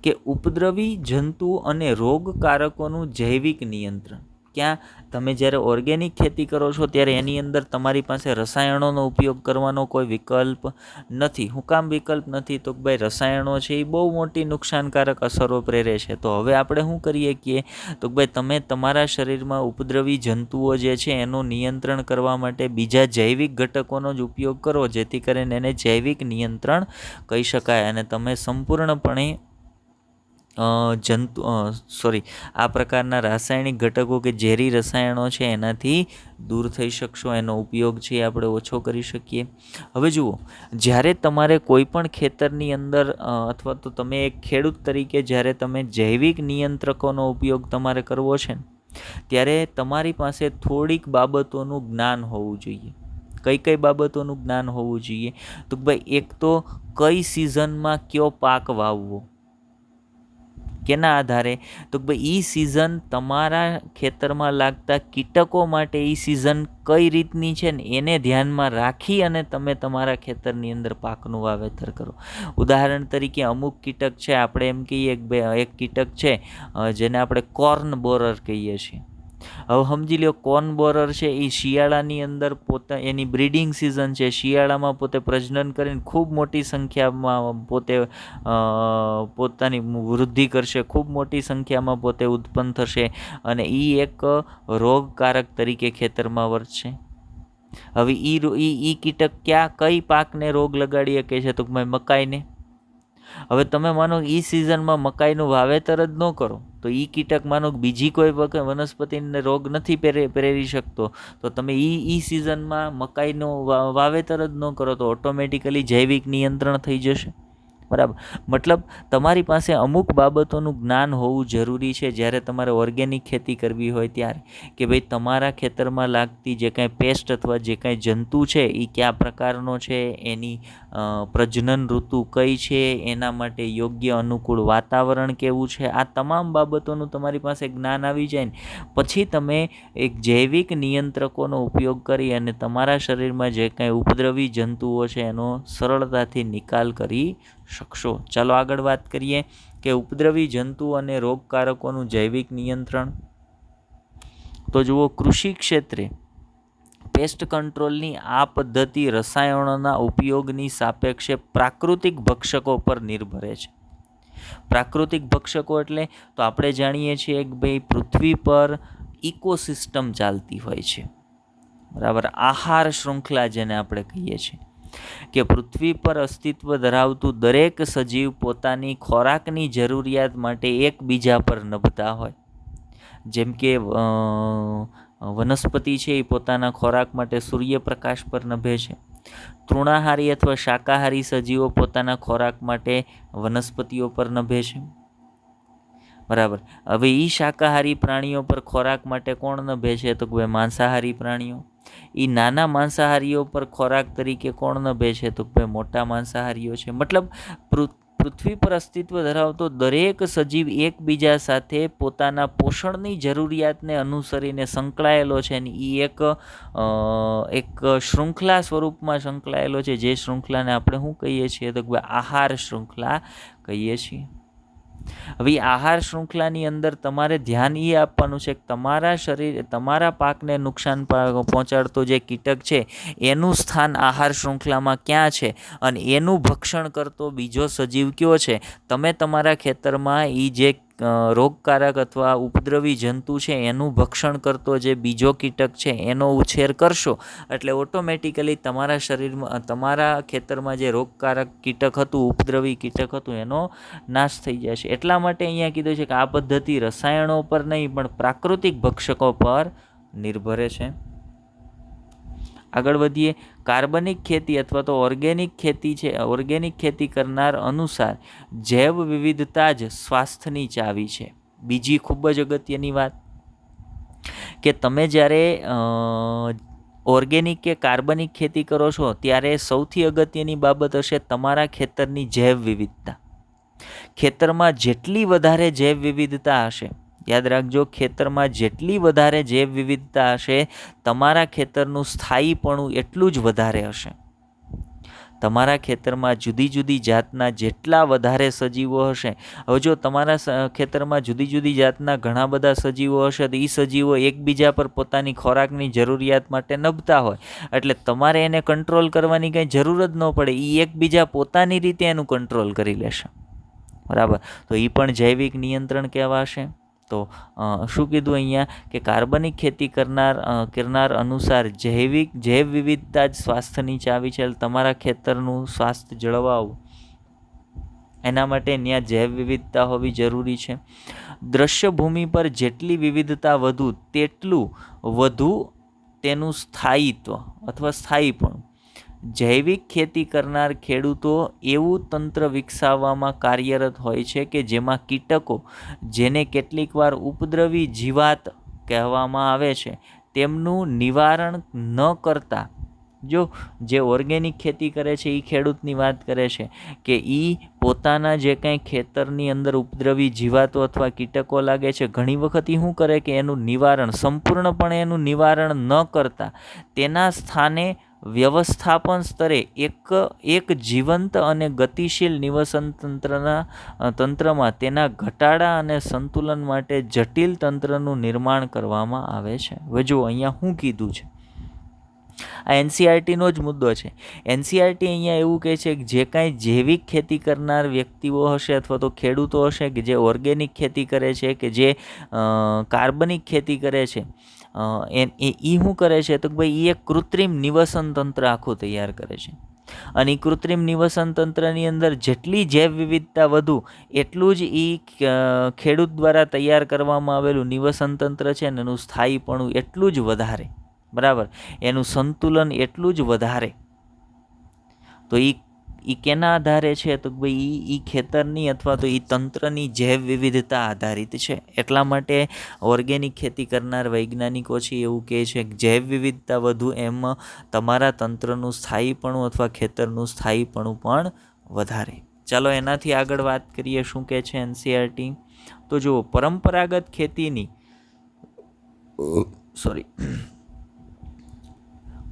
કે ઉપદ્રવી જંતુ અને રોગકારકોનું જૈવિક નિયંત્રણ. ક્યાં? તમે જ્યારે ઓર્ગેનિક ખેતી કરો છો ત્યારે એની અંદર તમારી પાસે રસાયણોનો ઉપયોગ કરવાનો કોઈ વિકલ્પ નથી. શું કામ વિકલ્પ નથી? તો ભાઈ રસાયણો છે એ બહુ મોટી નુકસાનકારક અસરો પ્રેરે છે. તો હવે આપણે શું કરીએ કે તો ભાઈ તમે તમારા શરીરમાં ઉપદ્રવી જંતુઓ જે છે એનું નિયંત્રણ કરવા માટે બીજા જૈવિક ઘટકોનો જ ઉપયોગ કરો, જેથી કરીને એને જૈવિક નિયંત્રણ કહી શકાય અને તમે સંપૂર્ણપણે આ પ્રકારના રાસાયણિક ઘટકો કે ઝેરી રસાયણો છે એનાથી દૂર થઈ શકશો. એનો ઉપયોગ છે આપણે ઓછો કરી શકીએ. હવે જુઓ, જ્યારે તમારે કોઈ પણ ખેતરની અંદર અથવા તો તમે એક ખેડૂત તરીકે જ્યારે તમે જૈવિક નિયંત્રકોનો ઉપયોગ તમારે કરવો છે ને, ત્યારે તમારી પાસે થોડીક બાબતોનું જ્ઞાન હોવું જોઈએ. કઈ કઈ બાબતોનું જ્ઞાન હોવું જોઈએ? તો ભાઈ, એક તો કઈ સિઝનમાં કયો પાક વાવવો, કેના આધારે? તો ભાઈ એ સિઝન તમારા ખેતરમાં લાગતા કીટકો માટે એ સિઝન કઈ રીતની છે ને એને ધ્યાનમાં રાખી અને તમે તમારા ખેતરની અંદર પાકનું વાવેતર કરો. ઉદાહરણ તરીકે અમુક કીટક છે, આપણે એમ કહીએ કે એક કીટક છે જેને આપણે કોર્ન બોરર કહીએ છીએ. હવે સમજી લો, કોર્ન બોરર છે એ શિયાળાની અંદર એની બ્રીડિંગ સિઝન છે, શિયાળામાં પોતે પ્રજનન કરીને ખૂબ મોટી સંખ્યામાં પોતે પોતાની વૃદ્ધિ કરશે, ખૂબ મોટી સંખ્યામાં પોતે ઉત્પન્ન થશે અને એ એક રોગકારક તરીકે ખેતરમાં વર્તશે. હવે ઈ કીટક કઈ પાકને રોગ લગાડી શકે છે? તો મકાઈને. હવે તમે માનો એ સિઝનમાં મકાઈનું વાવેતર જ ન કરો તો એ કીટક માનો બીજી કોઈ વનસ્પતિને રોગ નથી પ્રેરી શકતો, તો તમે એ સિઝનમાં મકાઈનું વાવેતર જ ન કરો તો ઓટોમેટિકલી જૈવિક નિયંત્રણ થઈ જશે. બરાબર. મતલબ તમારી પાસે અમુક બાબતોનું જ્ઞાન હોવું જરૂરી છે જ્યારે તમારે ઓર્ગેનિક ખેતી કરવી હોય ત્યારે, કે ભાઈ તમારા ખેતરમાં લાગતી જે કાંઈ પેસ્ટ અથવા જે કાંઈ જંતુ છે એ કયા પ્રકારનો છે, એની પ્રજનન ઋતુ કઈ છે, એના માટે યોગ્ય અનુકૂળ વાતાવરણ કેવું છે, આ તમામ બાબતોનું તમારી પાસે જ્ઞાન આવી જાય ને પછી તમે એક જૈવિક નિયંત્રકોનો ઉપયોગ કરી અને તમારા શરીરમાં જે કાંઈ ઉપદ્રવી જંતુઓ છે એનો સરળતાથી નિકાલ કરી શકશો. ચાલો આગળ વાત કરીએ કે ઉપદ્રવી જંતુ અને રોગકારકોનું જૈવિક નિયંત્રણ. તો જુઓ, કૃષિ ક્ષેત્રે પેસ્ટ કંટ્રોલની આ પદ્ધતિ રસાયણોના ઉપયોગની સાપેક્ષે પ્રાકૃતિક ભક્ષકો પર નિર્ભરે છે. પ્રાકૃતિક ભક્ષકો એટલે તો આપણે જાણીએ છીએ કે ભાઈ પૃથ્વી પર ઇકોસિસ્ટમ ચાલતી હોય છે. બરાબર. આહાર શૃંખલા જેને આપણે કહીએ છીએ કે પૃથ્વી પર અસ્તિત્વ ધરાવતું દરેક સજીવ પોતાની ખોરાકની જરૂરિયાત માટે એકબીજા પર નભતા હોય. જેમ કે વનસ્પતિ છે એ પોતાના ખોરાક માટે સૂર્યપ્રકાશ પર નભે છે. તૃણાહારી અથવા શાકાહારી સજીવો પોતાના ખોરાક માટે વનસ્પતિઓ પર નભે છે. બરાબર. હવે એ શાકાહારી પ્રાણીઓ પર ખોરાક માટે કોણ નભે છે? તો કે માંસાહારી પ્રાણીઓ. એ નાના માંસાહારીઓ પર ખોરાક તરીકે કોણ નભે છે? તો કે મોટા માંસાહારીઓ છે. મતલબ પૃથ્વી પર અસ્તિત્વ ધરાવતો દરેક સજીવ એકબીજા સાથે પોતાના પોષણની જરૂરિયાતને અનુસરીને સંકળાયેલો છે અને એ એક શૃંખલા સ્વરૂપમાં સંકળાયેલો છે, જે શૃંખલાને આપણે શું કહીએ છીએ? તો કે આહાર શૃંખલા કહીએ છીએ. હવે આહાર શૃંખલાની અંદર તમારે ધ્યાન એ આપવાનું છે કે તમારા પાકને નુકસાન પહોંચાડતો જે કીટક છે એનું સ્થાન આહાર શૃંખલામાં ક્યાં છે અને એનું ભક્ષણ કરતો બીજો સજીવ કયો છે. તમે તમારા ખેતરમાં એ જે રોગકારક અથવા ઉપદ્રવી જંતુ છે એનું ભક્ષણ કરતો જે બીજો કીટક છે એનો ઉછેર કરશો એટલે ઓટોમેટિકલી તમારા શરીરમાં, તમારા ખેતરમાં જે રોગકારક કીટક હતું, ઉપદ્રવી કીટક હતું, એનો નાશ થઈ જશે. એટલા માટે અહીંયા કીધું છે કે આ પદ્ધતિ રસાયણો પર નહીં પણ પ્રાકૃતિક ભક્ષકો પર નિર્ભરે છે. આગળ વધીએ. કાર્બનિક ખેતી અથવા તો ઓર્ગેનિક ખેતી છે. ઓર્ગેનિક ખેતી કરનાર અનુસાર જૈવ વિવિધતા જ સ્વાસ્થ્યની ચાવી છે. બીજી ખૂબ જ અગત્યની વાત કે તમે જ્યારે ઓર્ગેનિક કે કાર્બનિક ખેતી કરો છો ત્યારે સૌથી અગત્યની બાબત હશે તમારા ખેતરની જૈવ વિવિધતા. ખેતરમાં જેટલી વધારે જૈવ વિવિધતા હશે, યાદ રાખજો, ખેતરમાં જેટલી વધારે જૈવ વિવિધતા હશે તમારા ખેતરનું સ્થાયીપણું એટલું જ વધારે હશે. તમારા ખેતરમાં જુદી જુદી જાતના જેટલા વધારે સજીવો હશે, હવે જો તમારા ખેતરમાં જુદી જુદી જાતના ઘણા બધા સજીવો હશે તો એ સજીવો એકબીજા પર પોતાની ખોરાકની જરૂરિયાત માટે નભતા હોય એટલે તમારે એને કંટ્રોલ કરવાની કંઈ જરૂર જ ન પડે. એ એકબીજા પોતાની રીતે એનું કંટ્રોલ કરી લેશે. બરાબર. તો એ પણ જૈવિક નિયંત્રણ કહેવાશે. તો શું કીધું અહીંયા કે કાર્બનિક ખેતી કરનાર અનુસાર જૈવ વિવિધતા જ સ્વાસ્થ્યની ચાવી છે. તમારા ખેતરનું સ્વાસ્થ્ય જળવાવું એના માટે ત્યાં જૈવ વિવિધતા હોવી જરૂરી છે. દ્રશ્ય ભૂમિ પર જેટલી વિવિધતા વધુ તેટલું વધુ તેનું સ્થાયિત્વ અથવા સ્થાયીપણું. જૈવિક ખેતી કરનાર ખેડૂતો એવું તંત્ર વિકસાવવામાં કાર્યરત હોય છે કે જેમાં કીટકો, જેને કેટલીક વાર ઉપદ્રવી જીવાત કહેવામાં આવે છે, તેમનું નિવારણ ન કરતા, જો જે ઓર્ગેનિક ખેતી કરે છે એ ખેડૂતની વાત કરે છે કે એ પોતાના જે કંઈ ખેતરની અંદર ઉપદ્રવી જીવાતો અથવા કીટકો લાગે છે, ઘણી વખત એ શું કરે કે એનું નિવારણ સંપૂર્ણપણે એનું નિવારણ ન કરતા તેના સ્થાને વ્યવસ્થાપન સ્તરે એક જીવંત અને ગતિશીલ નિવસન તંત્રમાં તેના ઘટાડા અને સંતુલન માટે જટિલ તંત્રનું નિર્માણ કરવામાં આવે છે. હવે જો અહીંયા શું કીધું છે, આ એનસીઆરટીનો જ મુદ્દો છે. એનસીઆરટી અહીંયા એવું કહે છે કે જે કાંઈ જૈવિક ખેતી કરનાર વ્યક્તિઓ હશે અથવા તો ખેડૂતો હશે કે જે ઓર્ગેનિક ખેતી કરે છે કે જે કાર્બનિક ખેતી કરે છે, એ શું કરે છે તો ભાઈ એ એક કૃત્રિમ નિવસન તંત્ર આખું તૈયાર કરે છે. અને એ કૃત્રિમ નિવસન તંત્રની અંદર જેટલી જૈવ વિવિધતા વધુ એટલું જ એ ખેડૂત દ્વારા તૈયાર કરવામાં આવેલું નિવસન તંત્ર છે ને એનું સ્થાયીપણું એટલું જ વધારે, બરાબર, એનું સંતુલન એટલું જ વધારે. તો એ કેના આધારે છે તો ભાઈ એ ખેતરની અથવા તો એ તંત્રની જૈવ વિવિધતા આધારિત છે. એટલા માટે ઓર્ગેનિક ખેતી કરનાર વૈજ્ઞાનિકો છે એવું કહે છે કે જૈવ વિવિધતા વધુ એમ તમારા તંત્રનું સ્થાયીપણું અથવા ખેતરનું સ્થાયીપણું પણ વધારે. ચાલો એનાથી આગળ વાત કરીએ શું કહે છે એનસીઆરટી. તો જુઓ, પરંપરાગત ખેતીની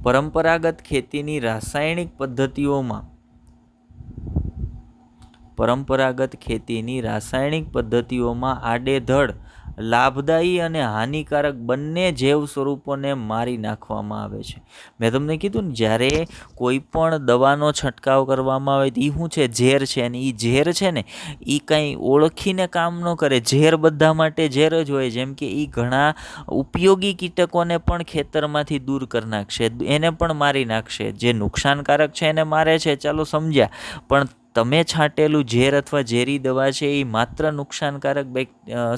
પરંપરાગત ખેતીની રાસાયણિક પદ્ધતિઓમાં આડેધડ લાભદાયી અને હાનિકારક બંને જૈવ સ્વરૂપોને મારી નાખવામાં આવે છે. મેં તમને કીધું ને, જ્યારે કોઈ પણ દવાનો છંટકાવ કરવામાં આવે તો એ શું છે, ઝેર છે. અને એ ઝેર છે ને એ કંઈ ઓળખીને કામ ન કરે. ઝેર બધા માટે ઝેર જ હોય. જેમ કે એ ઘણા ઉપયોગી કીટકોને પણ ખેતરમાંથી દૂર કરી નાખશે, એને પણ મારી નાખશે. જે નુકસાનકારક છે એને મારે છે, ચાલો સમજ્યા. પણ તમે છાંટેલું ઝેર અથવા ઝેરી દવા છે એ માત્ર નુકસાનકારક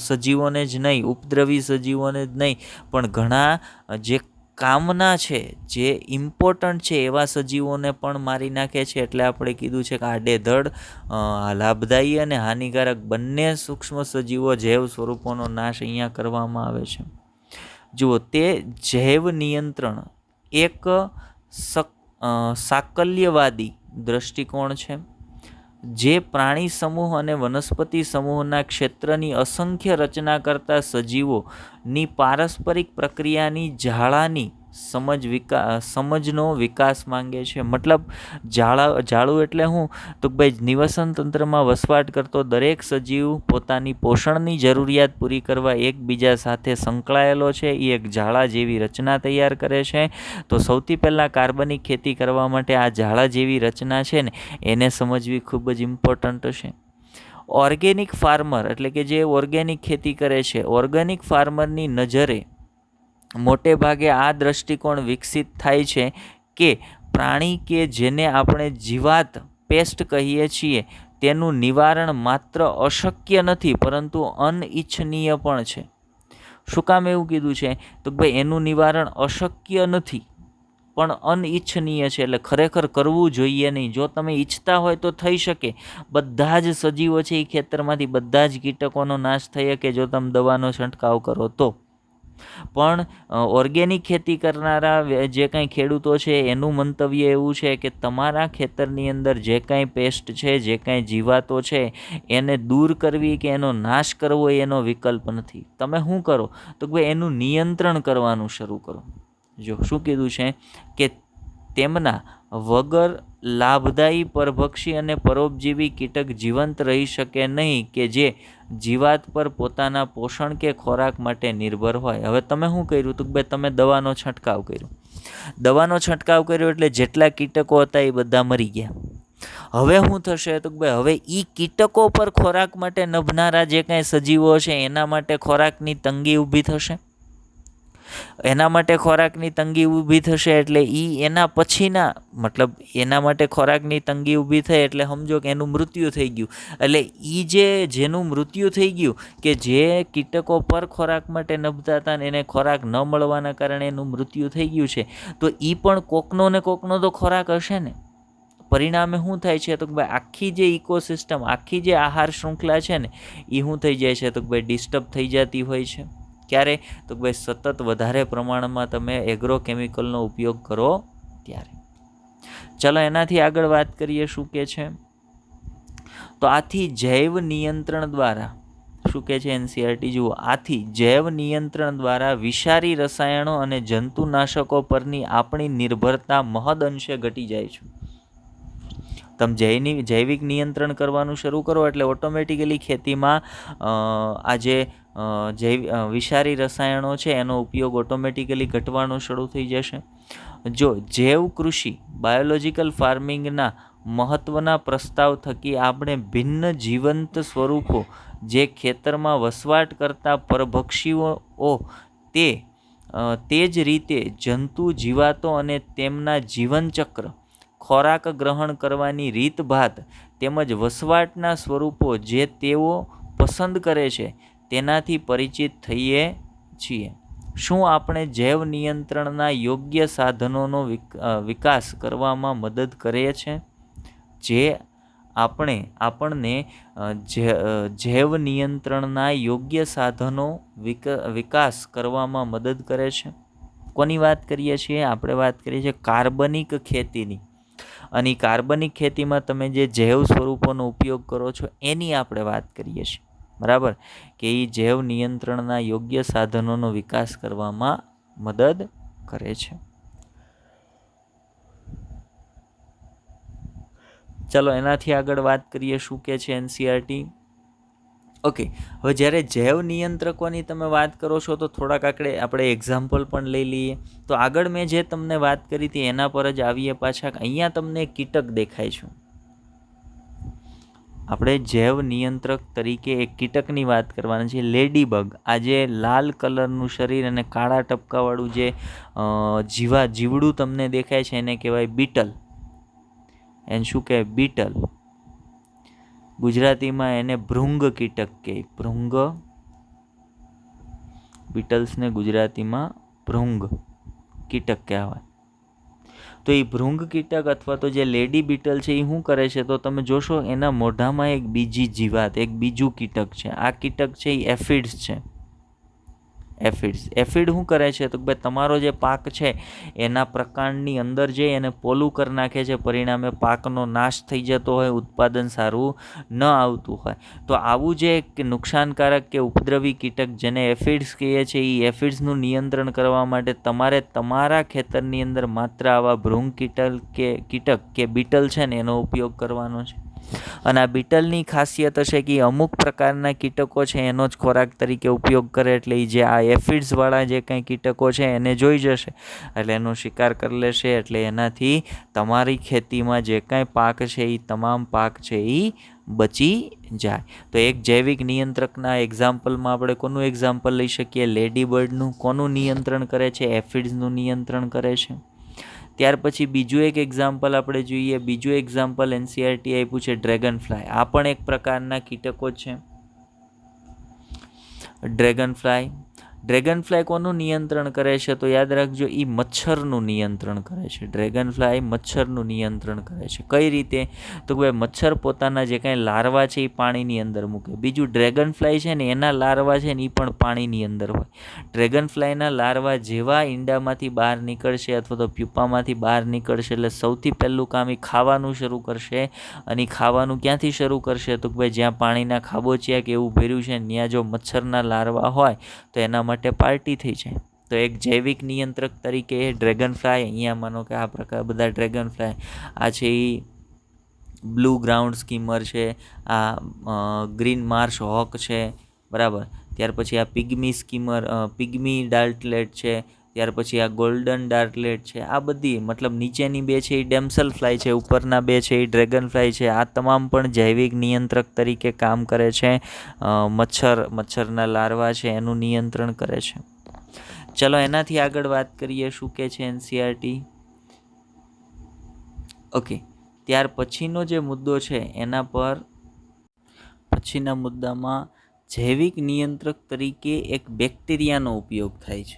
સજીવોને જ નહીં, ઉપદ્રવી સજીવોને જ નહીં, પણ ઘણા જે કામના છે, જે ઇમ્પોર્ટન્ટ છે એવા સજીવોને પણ મારી નાખે છે. એટલે આપણે કીધું છે કે આડેધડ લાભદાયી અને હાનિકારક બંને સૂક્ષ્મ સજીવો જૈવ સ્વરૂપોનો નાશ અહીંયા કરવામાં આવે છે. જુઓ, તે જૈવ નિયંત્રણ એક સાકલ્યવાદી દૃષ્ટિકોણ છે જે પ્રાણી સમૂહ અને વનસ્પતિ સમૂહના ક્ષેત્રની અસંખ્ય રચના કરતા સજીવોની પારસ્પરિક પ્રક્રિયાની ઝાડાની સમજનો વિકાસ માંગે છે. મતલબ ઝાડું એટલે શું તો ભાઈ નિવસન તંત્રમાં વસવાટ કરતો દરેક સજીવ પોતાની પોષણની જરૂરિયાત પૂરી કરવા એકબીજા સાથે સંકળાયેલો છે. એ એક ઝાડા જેવી રચના તૈયાર કરે છે. તો સૌથી પહેલાં કાર્બનિક ખેતી કરવા માટે આ ઝાડા જેવી રચના છે ને એને સમજવી ખૂબ જ ઇમ્પોર્ટન્ટ છે. ઓર્ગેનિક ફાર્મર એટલે કે જે ઓર્ગેનિક ખેતી કરે છે, ઓર્ગેનિક ફાર્મરની નજરે મોટે ભાગે આ દૃષ્ટિકોણ વિકસિત થાય છે કે પ્રાણી કે જેને આપણે જીવાત પેસ્ટ કહીએ છીએ તેનું નિવારણ માત્ર અશક્ય નથી પરંતુ અનિચ્છનીય પણ છે. શું કામ એવું કીધું છે તો ભાઈ એનું નિવારણ અશક્ય નથી પણ અનિચ્છનીય છે. એટલે ખરેખર કરવું જોઈએ નહીં. જો તમે ઈચ્છતા હોય તો થઈ શકે. બધા જ સજીવો છે એ ખેતરમાંથી બધા જ કીટકોનો નાશ થઈ શકે જો તમે દવાનો છંટકાવ કરો તો. પણ ઓર્ગેનિક ખેતી કરનારા જે કાંઈ ખેડૂતો છે એનું મંતવ્ય એવું છે કે તમારા ખેતરની અંદર જે કાંઈ પેસ્ટ છે, જે કાંઈ જીવાતો છે એને દૂર કરવી કે એનો નાશ કરવો એનો વિકલ્પ નથી. તમે શું કરો તો ભાઈ એનું નિયંત્રણ કરવાનું શરૂ કરો. જો શું કીધું છે કે તેમના વગર લાભદાયી પરભક્ષી અને પરોપજીવી કીટક જીવંત રહી શકે નહીં કે જે જીવાત પર પોતાના પોષણ કે ખોરાક માટે નિર્ભર હોય. હવે તમે શું કર્યું તો ભાઈ તમે દવાનો છંટકાવ કર્યો એટલે જેટલા કીટકો હતા એ બધા મરી ગયા. હવે શું થશે તો ભાઈ હવે એ કીટકો પર ખોરાક માટે નભનારા જે કાંઈ સજીવો છે એના માટે ખોરાકની તંગી ઊભી થશે. એના માટે ખોરાકની તંગી ઊભી થશે એટલે એના પછીના મતલબ એના માટે ખોરાકની તંગી ઊભી થઈ એટલે સમજો કે એનું મૃત્યુ થઈ ગયું. એટલે જેનું મૃત્યુ થઈ ગયું કે જે કીટકો પર ખોરાક માટે નભતા હતા ને એને ખોરાક ન મળવાના કારણે એનું મૃત્યુ થઈ ગયું છે, તો પણ કોકનો ને કોકનો તો ખોરાક હશે ને. પરિણામે શું થાય છે તો કે ભાઈ આખી જે ઇકોસિસ્ટમ, આખી જે આહાર શૃંખલા છે ને એ શું થઈ જાય છે તો કે ભાઈ ડિસ્ટર્બ થઈ જતી હોય છે. ક્યારે તો કે ભાઈ સતત વધારે પ્રમાણમાં તમે એગ્રોકેમિકલનો ઉપયોગ કરો ત્યારે. ચલો એનાથી આગળ વાત કરીએ શું કે છે. તો આથી જૈવ નિયંત્રણ દ્વારા શું કહે છે એનસીઆરટી જુઓ, આથી જૈવ નિયંત્રણ દ્વારા વિષારી રસાયણો અને જંતુનાશકો પરની આપણી નિર્ભરતા મહદઅંશે ઘટી જાય છે. તમે જૈવિક નિયંત્રણ કરવાનું શરૂ કરો એટલે ઓટોમેટિકલી ખેતીમાં આ જે વિષારી રસાયણો છે એનો ઉપયોગ ઓટોમેટિકલી ઘટવાનો શરૂ થઈ જશે. જો જૈવ કૃષિ બાયોલોજિકલ ફાર્મિંગના મહત્ત્વના પ્રસ્તાવ થકી આપણે ભિન્ન જીવંત સ્વરૂપો જે ખેતરમાં વસવાટ કરતા પરભક્ષીઓ તે જ રીતે જંતુ જીવાતો અને તેમના જીવનચક્ર, ખોરાક ગ્રહણ કરવાની રીતભાત તેમજ વસવાટના સ્વરૂપો જે તેઓ પસંદ કરે છે તેનાથી પરિચિત થઈએ છીએ. શું આપણે જૈવ નિયંત્રણના યોગ્ય સાધનોનો વિકાસ કરવામાં મદદ કરે છે? જે આપણને જૈવ નિયંત્રણના યોગ્ય સાધનો વિકાસ કરવામાં મદદ કરે છે. કોની વાત કરીએ છીએ? આપણે વાત કરીએ છીએ કાર્બનિક ખેતીની. અને કાર્બનિક ખેતીમાં તમે જે જૈવ સ્વરૂપોનો ઉપયોગ કરો છો એની આપણે વાત કરીએ છીએ, બરાબર, કે એ જૈવ નિયંત્રણના યોગ્ય સાધનોનો વિકાસ કરવામાં મદદ કરે છે. ચલો એનાથી આગળ વાત કરીએ શું કે છે એનસીઆરટી. ઓકે, હવે જ્યારે જૈવ નિયંત્રકોની તમે વાત કરો છો તો થોડાક આપણે એક્ઝામ્પલ પણ લઈ લઈએ. તો આગળ મેં જે તમને વાત કરી હતી એના પર જ આવીએ પાછા. અહીંયા તમને કીટક દેખાય છે. આપણે જૈવ નિયંત્રક તરીકે એક કીટકની વાત કરવાની છે, લેડીબગ. આ જે લાલ કલરનું શરીર અને કાળા ટપકાવાળું જે જીવડું તમને દેખાય છે એને કહેવાય બીટલ. એને શું કહેવાય? બીટલ. ગુજરાતીમાં એને ભૃંગ કીટક કહે. ભૃંગ. બીટલ્સને ગુજરાતીમાં ભૃંગ કીટક કહેવાય. તો એ ભૃંગ કીટક અથવા તો જે લેડી બીટલ છે એ શું કરે છે તો તમે જોશો એના મોઢામાં એક બીજી જીવાત, એક બીજું કીટક છે. આ કીટક છે એ એફિડ્સ છે. એફિડ શું કરે છે તો ભાઈ તમારો જે પાક છે એના પ્રકાંડની અંદર જઈ અને પોલું કરી નાખે છે. પરિણામે પાકનો નાશ થઈ જતો હોય, ઉત્પાદન સારું ન આવતું હોય. તો આવું જે નુકસાનકારક કે ઉપદ્રવી કીટક જેને એફિડ્સ કહીએ છીએ એ એફિડ્સનું નિયંત્રણ કરવા માટે તમારે તમારા ખેતરની અંદર માત્ર આવા ભૃંગ કીટક કે બીટલ છે ને એનો ઉપયોગ કરવાનો છે. અને આ બીટલની ખાસિયત હશે કે અમુક પ્રકારના કીટકો છે એનો જ ખોરાક તરીકે ઉપયોગ કરે. એટલે જે આ એફિડ્સવાળા જે કંઈ કીટકો છે એને જોઈ જશે એટલે એનો શિકાર કરી લેશે. એટલે એનાથી તમારી ખેતીમાં જે કાંઈ પાક છે એ તમામ પાક છે એ બચી જાય. તો એક જૈવિક નિયંત્રકના એક્ઝામ્પલમાં આપણે કોનું એક્ઝામ્પલ લઈ શકીએ? લેડીબર્ડનું. કોનું નિયંત્રણ કરે છે? એફિડ્સનું નિયંત્રણ કરે છે. ત્યાર પછી બીજું એક એક્ઝામ્પલ આપણે જોઈએ. બીજું એક્ઝામ્પલ એનસીઆરટી આપ્યું છે ડ્રેગન ફ્લાય. આ પણ એક પ્રકારના કીટકો છે. ડ્રેગન ફ્લાય કોનું નિયંત્રણ કરે છે તો યાદ રાખજો એ મચ્છરનું નિયંત્રણ કરે છે. ડ્રેગન ફ્લાય મચ્છરનું નિયંત્રણ કરે છે. કઈ રીતે તો કે ભાઈ મચ્છર પોતાના જે કાંઈ લાર્વા છે એ પાણીની અંદર મૂકે. બીજું ડ્રેગન ફ્લાય છે ને એના લાર્વા છે ને એ પણ પાણીની અંદર હોય. ડ્રેગન ફ્લાયના લાર્વા જેવા ઈંડામાંથી બહાર નીકળશે અથવા તો પ્યુપામાંથી બહાર નીકળશે એટલે સૌથી પહેલું કામ એ ખાવાનું શરૂ કરશે. અને ખાવાનું ક્યાંથી શરૂ કરશે તો કે ભાઈ જ્યાં પાણીના ખાબોચિયા કે એવું ભર્યું છે ત્યાં જો મચ્છરના લાર્વા હોય તો એના માટે પાર્ટી થઈ જાય. તો એક જૈવિક નિયંત્રક તરીકે ડ્રેગન ફ્લાય, અહીંયા માનો કે આ પ્રકાર બધા ડ્રેગન ફ્લાય આ છે એ બ્લુ ગ્રાઉન્ડ સ્કીમર છે, આ ગ્રીન માર્શ હોક છે, બરાબર. ત્યાર પછી આ પિગ્મી ડાર્ટલેટ છે. ત્યાર પછી આ ગોલ્ડન ડાર્ટલેટ છે. આ બધી મતલબ નીચેની બે છે એ ડેમ્સલ ફ્લાય છે, ઉપરના બે છે એ ડ્રેગન ફ્લાય છે. આ તમામ પણ જૈવિક નિયંત્રક તરીકે કામ કરે છે. મચ્છરના લાર્વા છે એનું નિયંત્રણ કરે છે. ચલો એનાથી આગળ વાત કરીએ શું કે છે એનસીઆરટી. ઓકે, ત્યાર પછીનો જે મુદ્દો છે એના પર પછીના મુદ્દામાં જૈવિક નિયંત્રક તરીકે એક બેક્ટેરિયાનો ઉપયોગ થાય છે.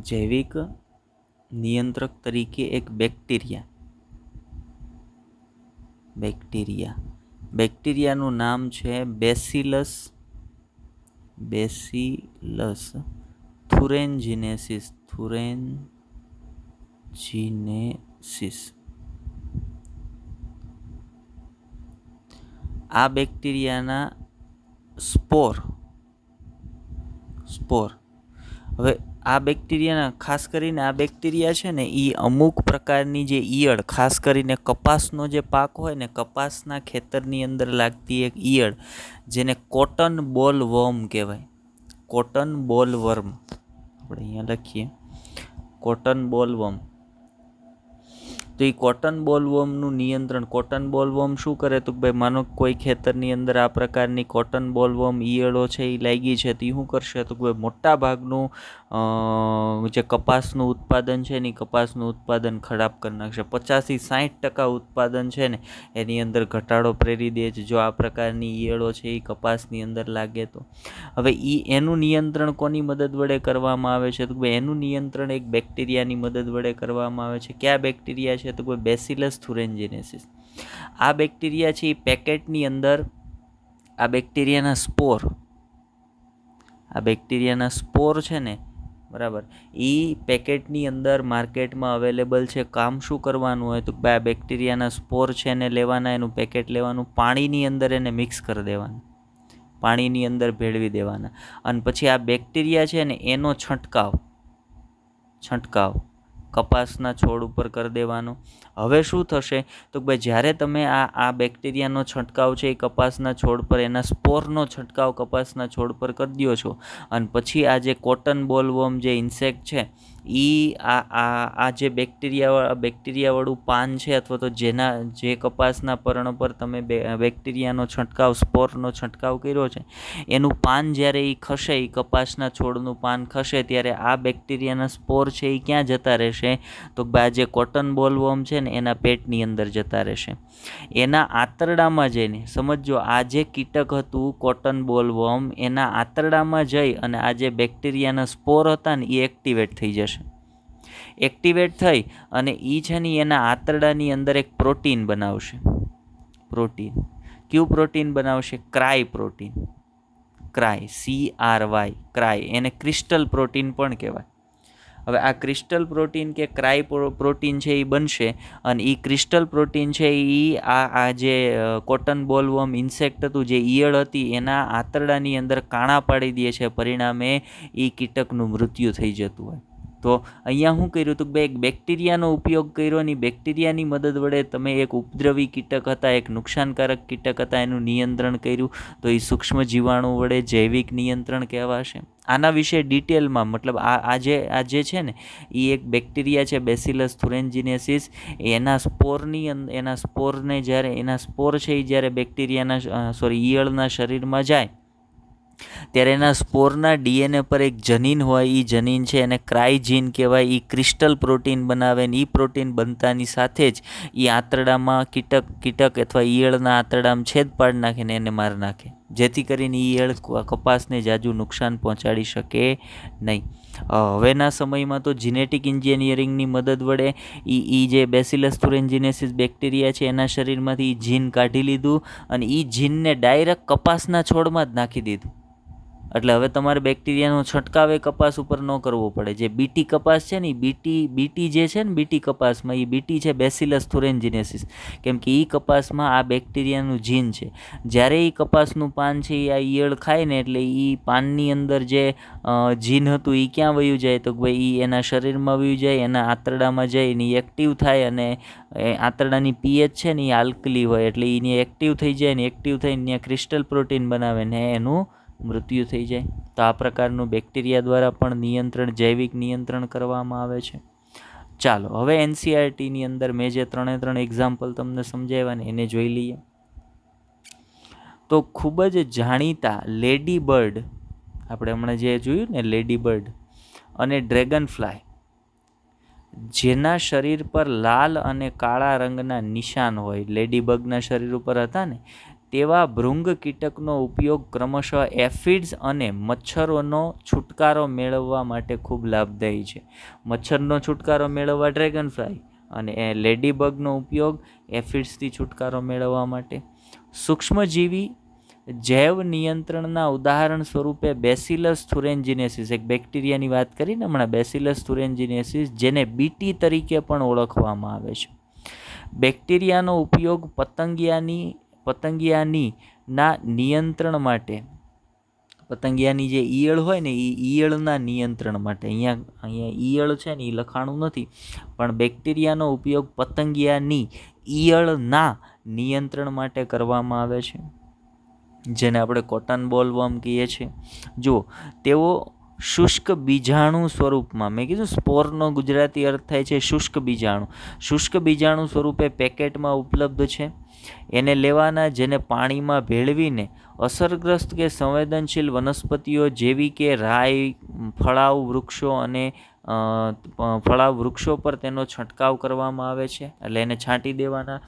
જૈવિક નિયંત્રક તરીકે એક બેક્ટેરિયાનું નામ છે બેસિલસ થુરેન્જીનેસિસ. આ બેક્ટેરિયાના સ્પોર હવે આ બેક્ટેરિયાના ખાસ કરીને આ બેક્ટેરિયા છે ને એ અમુક પ્રકારની જે ઈયળ, ખાસ કરીને કપાસનો જે પાક હોય ને, કપાસના ખેતરની અંદર લાગતી એક ઈયળ જેને કોટન બોલ વર્મ કહેવાય. કોટન બોલ વર્મ આપણે અહીંયા લખીએ, કોટન બોલ વર્મ. તો એ કોટન બોલવોર્મનું નિયંત્રણ, કોટન બોલવોર્મ શું કરે તો ભાઈ માનો કોઈ ખેતરની અંદર આ પ્રકારની કોટન બોલવોર્મ ઈયળો છે એ લાગી છે તો એ શું કરશે તો ભાઈ મોટા ભાગનું જે કપાસનું ઉત્પાદન છે ને એ કપાસનું ઉત્પાદન ખરાબ કરી નાખશે. 50-60% ઉત્પાદન છે ને એની અંદર ઘટાડો પ્રેરી દે છે જો આ પ્રકારની ઈયળો છે એ કપાસની અંદર લાગે તો. હવે એનું નિયંત્રણ કોની મદદ વડે કરવામાં આવે છે તો ભાઈ એનું નિયંત્રણ એક બેક્ટેરિયાની મદદ વડે કરવામાં આવે છે. કયા બેક્ટેરિયા છે તો કોઈ બેસિલસ થુરેન્જીનેસિસ. આ બેક્ટેરિયા છે એ પેકેટની અંદર આ બેક્ટેરિયાના સ્પોર છે ને, બરાબર, એ પેકેટની અંદર માર્કેટમાં અવેલેબલ છે. કામ શું કરવાનું હોય તો આ બેક્ટેરિયાના સ્પોર છે એને લેવાના, એનું પેકેટ લેવાનું, પાણીની અંદર એને મિક્સ કરી દેવાનું, પાણીની અંદર ભેળવી દેવાના, અને પછી આ બેક્ટેરિયા છે ને એનો છંટકાવ કપાસના છોડ ઉપર કરી દેવાનો. હવે શું થશે તો ભાઈ જ્યારે તમે આ બેક્ટેરિયાનો છંટકાવ છે એ કપાસના છોડ પર, એના સ્પોરનો છંટકાવ કપાસના છોડ પર કરી દો છો, અને પછી આ જે કોટન બોલવોર્મ જે ઇન્સેક્ટ છે એ આ જે બેક્ટેરિયાવાળું પાન છે અથવા તો જે કપાસના પર્ણ પર તમે બેક્ટેરિયાનો છંટકાવ, સ્પોરનો છંટકાવ કર્યો છે, એનું પાન જ્યારે એ ખસે, એ કપાસના છોડનું પાન ખસે ત્યારે આ બેક્ટેરિયાના સ્પોર છે એ ક્યાં જતા રહેશે તો આ જે કોટન બોલવોર્મ છે ને એના પેટની અંદર જતા રહેશે. એના આંતરડામાં જઈને, સમજો આ જે કીટક હતું કોટન બોલવોર્મ, એના આંતરડામાં જઈ અને આ જે બેક્ટેરિયાના સ્પોર હતા ને એ એક્ટિવેટ થઈ જશે. એક્ટિવેટ થઈ અને એ છે ને એના આંતરડાની અંદર એક પ્રોટીન બનાવશે. કયું પ્રોટીન બનાવશે? Cry protein. ક્રાય, એને ક્રિસ્ટલ પ્રોટીન પણ કહેવાય. હવે આ ક્રિસ્ટલ પ્રોટીન કે ક્રાય પ્રોટીન છે એ બનશે, અને એ ક્રિસ્ટલ પ્રોટીન છે એ આ જે કોટન બોલવોર્મ ઇન્સેક્ટ હતું, જે ઈયળ હતી, એના આંતરડાની અંદર કાણા પાડી દે છે, પરિણામે એ કીટકનું મૃત્યુ થઈ જતું હોય. તો અહીંયા શું કર્યું હતું? એક બેક્ટેરિયાનો ઉપયોગ કર્યો, અને બેક્ટેરિયાની મદદ વડે તમે એક ઉપદ્રવી કીટક હતા, એક નુકસાનકારક કીટક હતા, એનું નિયંત્રણ કર્યું. તો એ સૂક્ષ્મ જીવાણુ વડે જૈવિક નિયંત્રણ કહેવાશે. આના વિશે ડિટેલમાં, મતલબ આ જે છે ને એ એક બેક્ટેરિયા છે બેસિલસ થુરેન્જીનેસિસ, એના સ્પોરને જ્યારે એના સ્પોર છે એ જ્યારે ઈયળના શરીરમાં જાય ત્યારે એના સ્પોરના ડીએનએ પર એક જનીન હોય, એ જનીન છે એને ક્રાયજીન કહેવાય. એ ક્રિસ્ટલ પ્રોટીન બનાવે ને એ પ્રોટીન બનતાની સાથે જ એ આંતરડામાં કીટક અથવા ઈયળના આંતરડામાં છેદ પાડી નાખે ને એને મારી નાખે, જેથી કરીને ઈયળ કપાસને જાજુ નુકસાન પહોંચાડી શકે નહીં. હવેના સમયમાં તો જીનેટિક એન્જિનિયરિંગની મદદ વડે એ જે બેસિલસ થુરેન્જીનેસિસ બેક્ટેરિયા છે એના શરીરમાંથી જીન કાઢી લીધું અને એ જીનને ડાયરેક્ટ કપાસના છોડમાં જ નાખી દીધું. એટલે હવે તમારે બેક્ટેરિયાનો છંટકાવ કપાસ ઉપર ન કરવો પડે. જે બીટી કપાસ છે ને, બીટી જે છે ને, બીટી કપાસમાં એ બીટી છે બેસિલસ થુરેન્જીનેસિસ, કેમ કે એ કપાસમાં આ બેક્ટેરિયાનું જીન છે. જ્યારે એ કપાસનું પાન છે એ આ ઈયળ ખાય ને એટલે એ પાનની અંદર જે જીન હતું એ ક્યાં વયું જાય તો ભાઈ એ એના શરીરમાં વયું જાય, એના આંતરડામાં જઈને એ એક્ટિવ થાય, અને આંતરડાની પીએચ છે ને એ આલ્કલી હોય એટલે એને એક્ટિવ થઈ જાય ને એક્ટિવ થઈને ત્યાં ક્રિસ્ટલ પ્રોટીન બનાવે ને એનું મૃત્યુ થઈ જાય. તો આ પ્રકારનું બેક્ટેરિયા દ્વારા પણ જૈવિક નિયંત્રણ કરવામાં આવે છે. ચાલો હવે એનસીઆરટીની અંદર મેં જે 3 એક્ઝામ્પલ તમને સમજાવ્યા ને એને જોઈ લઈએ. તો ખૂબ જ જાણીતા લેડી બર્ડ આપણે હમણાં જે જોયું ને લેડી બર્ડ અને ડ્રેગન ફ્લાય, જેના શરીર પર લાલ અને કાળા રંગના નિશાન હોય, લેડીબગના શરીર ઉપર હતા ને, તેવા ભૃંગ કીટકનો ઉપયોગ ક્રમશઃ એફિડ્સ અને મચ્છરોનો છુટકારો મેળવવા માટે ખૂબ લાભદાયી છે. મચ્છરનો છુટકારો મેળવવા ડ્રેગન ફ્લાય અને લેડીબગનો ઉપયોગ એફિડ્સથી છુટકારો મેળવવા માટે. સૂક્ષ્મજીવી જૈવ નિયંત્રણના ઉદાહરણ સ્વરૂપે બેસિલસ થુરેન્જીનેસિસ, એક બેક્ટેરિયાની વાત કરીને હમણાં, બેસિલસ થુરેન્જીનેસિસ, જેને બીટી તરીકે પણ ઓળખવામાં આવે છે. બેક્ટેરિયાનો ઉપયોગ પતંગિયાની ના નિયંત્રણ માટે, પતંગિયાની જે ઈયળ હોય ને એ ઈયળના નિયંત્રણ માટે, અહીંયા ઈયળ છે ને એ લખાણું નથી, પણ બેક્ટેરિયાનો ઉપયોગ પતંગિયાની ઈયળના નિયંત્રણ માટે કરવામાં આવે છે, જેને આપણે કોટન બોલવર્મ કહીએ છીએ. જો તેઓ શુષ્ક બીજાણુ સ્વરૂપમાં, મેં કીધું સ્પોરનો ગુજરાતી અર્થ થાય છે શુષ્ક બીજાણુ, શુષ્ક બીજાણુ સ્વરૂપે પેકેટમાં ઉપલબ્ધ છે. એને લેવાના, જેને પાણીમાં ભેળવીને અસરગ્રસ્ત કે સંવેદનશીલ વનસ્પતિઓ જેવી કે રાઈ, ફળાઉ વૃક્ષો અને ફળાઉ વૃક્ષો પર તેનો છંટકાવ કરવામાં આવે છે. એટલે એને છાંટી દેવાના,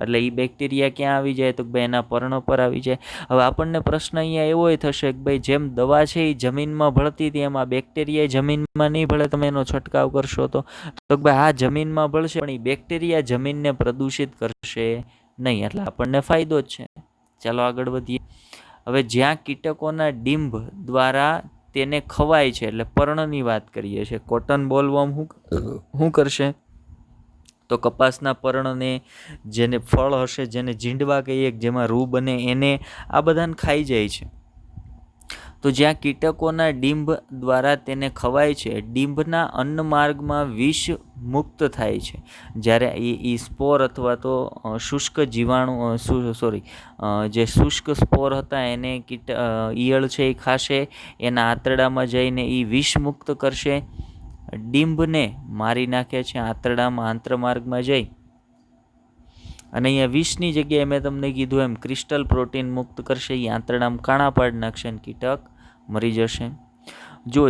એટલે એ બેક્ટેરિયા ક્યાં આવી જાય તો ભાઈ એના પર્ણ પર આવી જાય. હવે આપણને પ્રશ્ન અહીંયા એવો થશે કે ભાઈ જેમ દવા છે એ જમીનમાં ભળતી હતી, એમાં બેક્ટેરિયા જમીનમાં નહીં ભળે, તમે એનો છંટકાવ કરશો તો ભાઈ આ જમીનમાં ભળશે પણ એ બેક્ટેરિયા જમીનને પ્રદૂષિત કરશે નહીં, એટલે આપણને ફાયદો જ છે. ચાલો આગળ વધીએ. હવે જ્યાં કીટકોના ડિંભ દ્વારા તેને ખવાય છે, એટલે પર્ણની વાત કરીએ છીએ, કોટન બોલવર્મ શું કરશે તો કપાસના પર્ણને, જેને ફળ હશે, જેને ઝીંડવા કહીએ, જેમાં રૂ બને, એને આ બધાને ખાઈ જાય છે. તો જ્યાં કીટકોના ડિંભ દ્વારા તેને ખવાય છે, ડિંભના અન્નમાર્ગમાં વિષ મુક્ત થાય છે. જ્યારે એ સ્પોર અથવા તો શુષ્ક જીવાણુ જે શુષ્ક સ્પોર હતા એને ઈયળ છે એ ખાશે, એના આંતરડામાં જઈને એ વિષ મુક્ત કરશે, ડિંભને મારી નાખે છે આંતરડામાં, આંતરમાર્ગમાં જઈ અને અહીંયા વિષની જગ્યાએ મેં તમને કીધું એમ ક્રિસ્ટલ પ્રોટીન મુક્ત કરશે, એ આંતરડામાં કાણા પાડી નાખશે અને કીટક મરી જશે. જો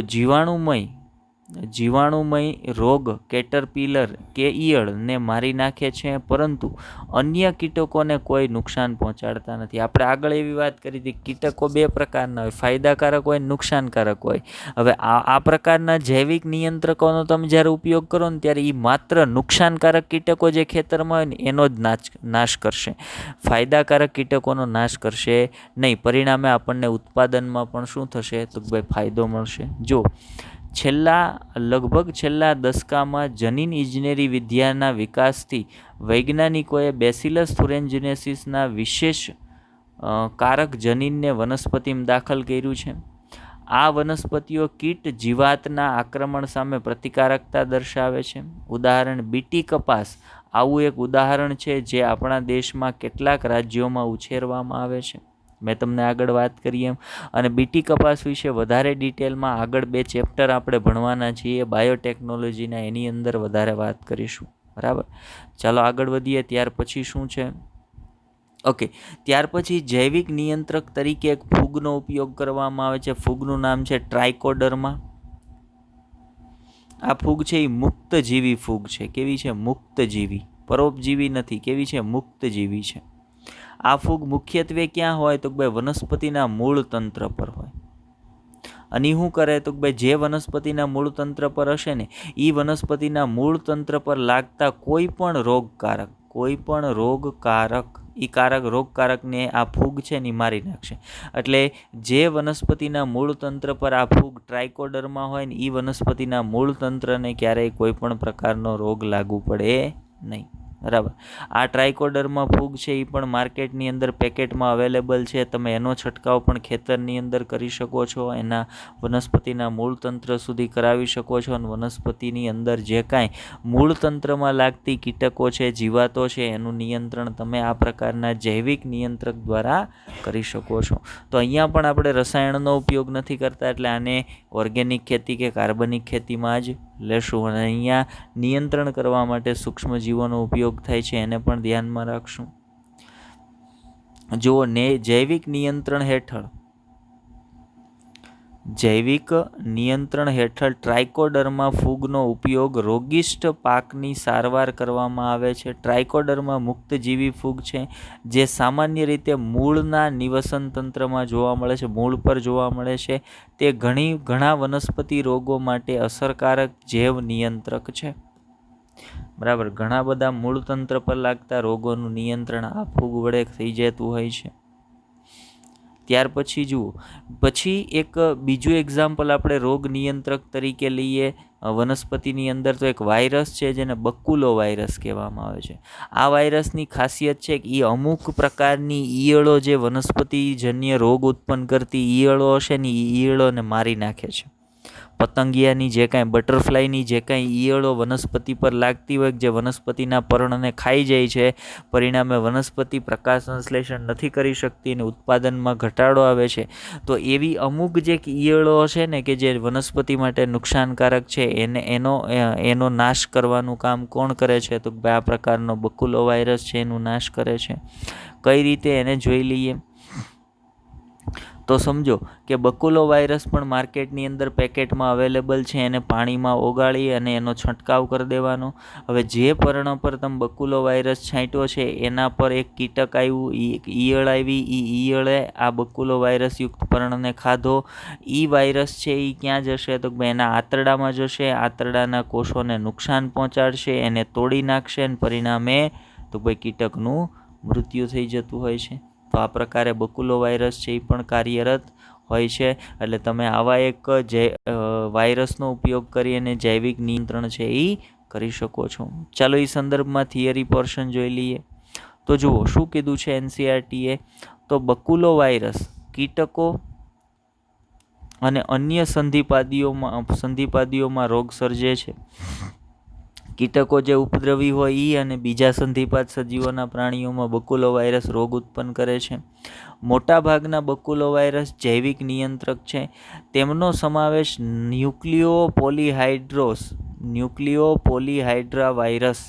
જીવાણુમય રોગ કેટરપિલર કે ઈયળને મારી નાખે છે, પરંતુ અન્ય કીટકોને કોઈ નુકસાન પહોંચાડતા નથી. આપણે આગળ એવી વાત કરી હતી, કીટકો બે પ્રકારના હોય, ફાયદાકારક હોય, નુકસાનકારક હોય. હવે આ પ્રકારના જૈવિક નિયંત્રકોનો તમે જ્યારે ઉપયોગ કરો ને ત્યારે એ માત્ર નુકસાનકારક કીટકો જે ખેતરમાં હોય ને એનો જ નાશ કરશે, ફાયદાકારક કીટકોનો નાશ કરશે નહીં. પરિણામે આપણને ઉત્પાદનમાં પણ શું થશે તો ભાઈ ફાયદો મળશે. જો છેલ્લા દશકામાં જનીન ઇજનેરી વિદ્યાના વિકાસથી વૈજ્ઞાનિકોએ બેસિલસ થુરેન્જીનેસિસના વિશેષ કારક જનીનને વનસ્પતિમાં દાખલ કર્યું છે. આ વનસ્પતિઓ કીટ જીવાતના આક્રમણ સામે પ્રતિકારકતા દર્શાવે છે. ઉદાહરણ બીટી કપાસ આવું એક ઉદાહરણ છે, જે આપણા દેશમાં કેટલાક રાજ્યોમાં ઉછેરવામાં આવે છે. મેં તમને આગળ વાત કરી એમ. અને બીટી કપાસ વિશે વધારે ડિટેલમાં આગળ 2 ચેપ્ટર આપણે ભણવાના છીએ બાયોટેકનોલોજીના, એની અંદર વધારે વાત કરીશું. બરાબર, ચાલો આગળ વધીએ. ત્યાર પછી શું છે? ઓકે, ત્યાર પછી જૈવિક નિયંત્રક તરીકે એક ફૂગનો ઉપયોગ કરવામાં આવે છે. ફૂગનું નામ છે ટ્રાઇકોડર્મા. આ ફૂગ છે એ મુક્તજીવી ફૂગ છે. કેવી છે? મુક્તજીવી, પરોપજીવી નથી. કેવી છે? મુક્તજીવી છે. આ ફૂગ મુખ્યત્વે ક્યાં હોય તો ભાઈ વનસ્પતિના મૂળ તંત્ર પર હોય. અને શું કરે તો ભાઈ જે વનસ્પતિના મૂળ તંત્ર પર હશે ને એ વનસ્પતિના મૂળ તંત્ર પર લાગતા કોઈ પણ રોગકારકને આ ફૂગ છે ને મારી નાખશે. એટલે જે વનસ્પતિના મૂળ તંત્ર પર આ ફૂગ ટ્રાઇકોડર્મા હોય ને એ વનસ્પતિના મૂળ તંત્રને ક્યારેય કોઈ પણ પ્રકારનો રોગ લાગુ પડે નહીં. બરાબર, આ ટ્રાઇકોડર્મા ફૂગ છે એ પણ માર્કેટની અંદર પેકેટમાં અવેલેબલ છે. તમે એનો છંટકાવ પણ ખેતરની અંદર કરી શકો છો, એના વનસ્પતિના મૂળ તંત્ર સુધી કરાવી શકો છો. અને વનસ્પતિની અંદર જે કાંઈ મૂળ તંત્રમાં લાગતી કીટકો છે, જીવાતો છે, એનું નિયંત્રણ તમે આ પ્રકારના જૈવિક નિયંત્રક દ્વારા કરી શકો છો. તો અહીંયા પણ આપણે રસાયણનો ઉપયોગ નથી કરતા, એટલે આને ઓર્ગેનિક ખેતી કે કાર્બનિક ખેતીમાં જ લેશું. અને અહીંયા નિયંત્રણ કરવા માટે સૂક્ષ્મજીવોનો ઉપયોગ થાય છે, એને પણ ધ્યાનમાં રાખશું. જુઓ, જૈવિક નિયંત્રણ હેઠળ જૈવિક નિયંત્રણ હેઠળ ટ્રાઇકોડર્મા ફૂગનો ઉપયોગ રોગિષ્ટ પાકની સારવાર કરવામાં આવે છે. ટ્રાઇકોડર્મા મુક્તજીવી ફૂગ છે જે સામાન્ય રીતે મૂળના નિવસન તંત્રમાં જોવા મળે છે, મૂળ પર જોવા મળે છે. તે ઘણા વનસ્પતિ રોગો માટે અસરકારક જૈવ નિયંત્રક છે. બરાબર, ઘણા બધા મૂળ તંત્ર પર લાગતા રોગોનું નિયંત્રણ આ ફૂગ વડે થઈ જતું હોય છે. ત્યાર પછી જુઓ, પછી એક બીજું એક્ઝામ્પલ આપણે રોગ નિયંત્રક તરીકે લઈએ વનસ્પતિની અંદર, તો એક વાયરસ છે જેને બકુલો વાયરસ કહેવામાં આવે છે. આ વાયરસની ખાસિયત છે કે એ અમુક પ્રકારની ઈયળો, જે વનસ્પતિજન્ય રોગ ઉત્પન્ન કરતી ઈયળો હશે ને, એ ઈયળોને મારી નાખે છે. પતંગિયાની જે કાંઈ, બટરફ્લાયની જે કાંઈ ઈયળો વનસ્પતિ પર લાગતી હોય, જે વનસ્પતિના પર્ણને ખાઈ જાય છે, પરિણામે વનસ્પતિ પ્રકાશ સંશ્લેષણ નથી કરી શકતી અને ઉત્પાદનમાં ઘટાડો આવે છે. તો એવી અમુક જે ઈયળો છે ને કે જે વનસ્પતિ માટે નુકસાનકારક છે, એનો નાશ કરવાનું કામ કોણ કરે છે? તો આ પ્રકારનો બકુલો વાયરસ છે એનું નાશ કરે છે. કઈ રીતે એને જોઈ લઈએ. તો સમજો કે બકુલો વાયરસ પણ માર્કેટની અંદર પેકેટમાં અવેલેબલ છે. એને પાણીમાં ઓગાળી અને એનો છંટકાવ કરી દેવાનો. હવે જે પર્ણ પર તમે બકુલો વાયરસ છાંટ્યો છે એના પર એક કીટક આવ્યું, ઈયળ આવી, એ ઈયળે આ બકુલો વાયરસયુક્ત પર્ણને ખાધો. એ વાયરસ છે એ ક્યાં જશે? તો એના આંતરડામાં જશે, આંતરડાના કોષોને નુકસાન પહોંચાડશે, એને તોડી નાખશે અને પરિણામે તો ભાઈ કીટકનું મૃત્યુ થઈ જતું હોય છે. તો આ પ્રકારે બકુલો વાયરસ છે એ પણ કાર્યરત હોય છે. એટલે તમે આવા એક વાયરસનો ઉપયોગ કરી અને જૈવિક નિયંત્રણ છે એ કરી શકો છો. ચાલો એ સંદર્ભમાં થિયરી પોર્શન જોઈ લઈએ. તો જુઓ શું કીધું છે એનસીઆરટીએ. તો બકુલો વાયરસ કીટકો અને અન્ય સંધિપાદીઓમાં રોગ સર્જે છે. કીટકો જે ઉપદ્રવી હોય એ અને બીજા સંધિપાત સજીવોના પ્રાણીઓમાં બકુલો વાયરસ રોગ ઉત્પન્ન કરે છે. મોટાભાગના બકુલો વાયરસ જૈવિક નિયંત્રક છે. તેમનો સમાવેશ ન્યુક્લિયોપોલીહાઇડ્રા વાયરસ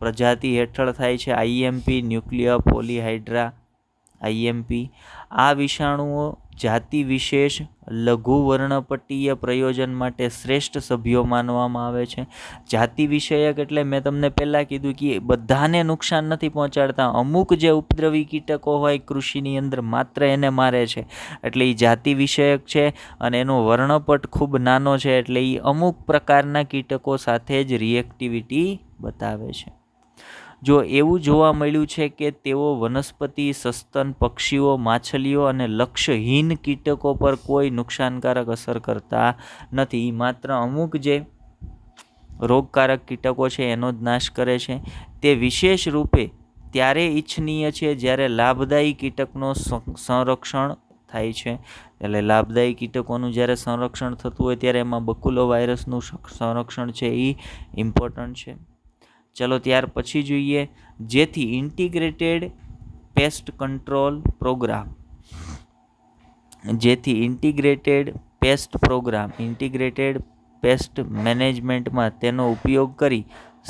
પ્રજાતિ હેઠળ થાય છે. આઈએમપી, ન્યુક્લિયોપોલીહાઇડ્રા આઈએમપી. આ વિષાણુઓ જાતિ વિશેષ લઘુ વર્ણપટીય પ્રયોજન માટે શ્રેષ્ઠ સભ્યો માનવામાં આવે છે. જાતિ વિષયક એટલે મેં તમને પહેલાં કીધું કે બધાને નુકસાન નથી પહોંચાડતા. અમુક જે ઉપદ્રવી કીટકો હોય કૃષિની અંદર માત્ર એને મારે છે, એટલે એ જાતિ વિષયક છે અને એનો વર્ણપટ ખૂબ નાનો છે. એટલે એ અમુક પ્રકારના કીટકો સાથે જ રિએક્ટિવિટી બતાવે છે. જો એવું જોવા મળ્યું છે કે તેઓ વનસ્પતિ, સસ્તન, પક્ષીઓ, માછલીઓ અને લક્ષ્યહીન કીટકો પર કોઈ નુકસાનકારક અસર કરતા નથી. માત્ર અમુક જે રોગકારક કીટકો છે એનો જ નાશ કરે છે. તે વિશેષ રૂપે ત્યારે ઇચ્છનીય છે જ્યારે લાભદાયી કીટકનો સંરક્ષણ થાય છે. એટલે લાભદાયી કીટકોનું જ્યારે સંરક્ષણ થતું હોય ત્યારે એમાં બકુલો વાયરસનું સંરક્ષણ છે એ ઇમ્પોર્ટન્ટ છે. ચલો ત્યાર પછી જોઈએ, જેથી ઇન્ટિગ્રેટેડ પેસ્ટ મેનેજમેન્ટમાં તેનો ઉપયોગ કરી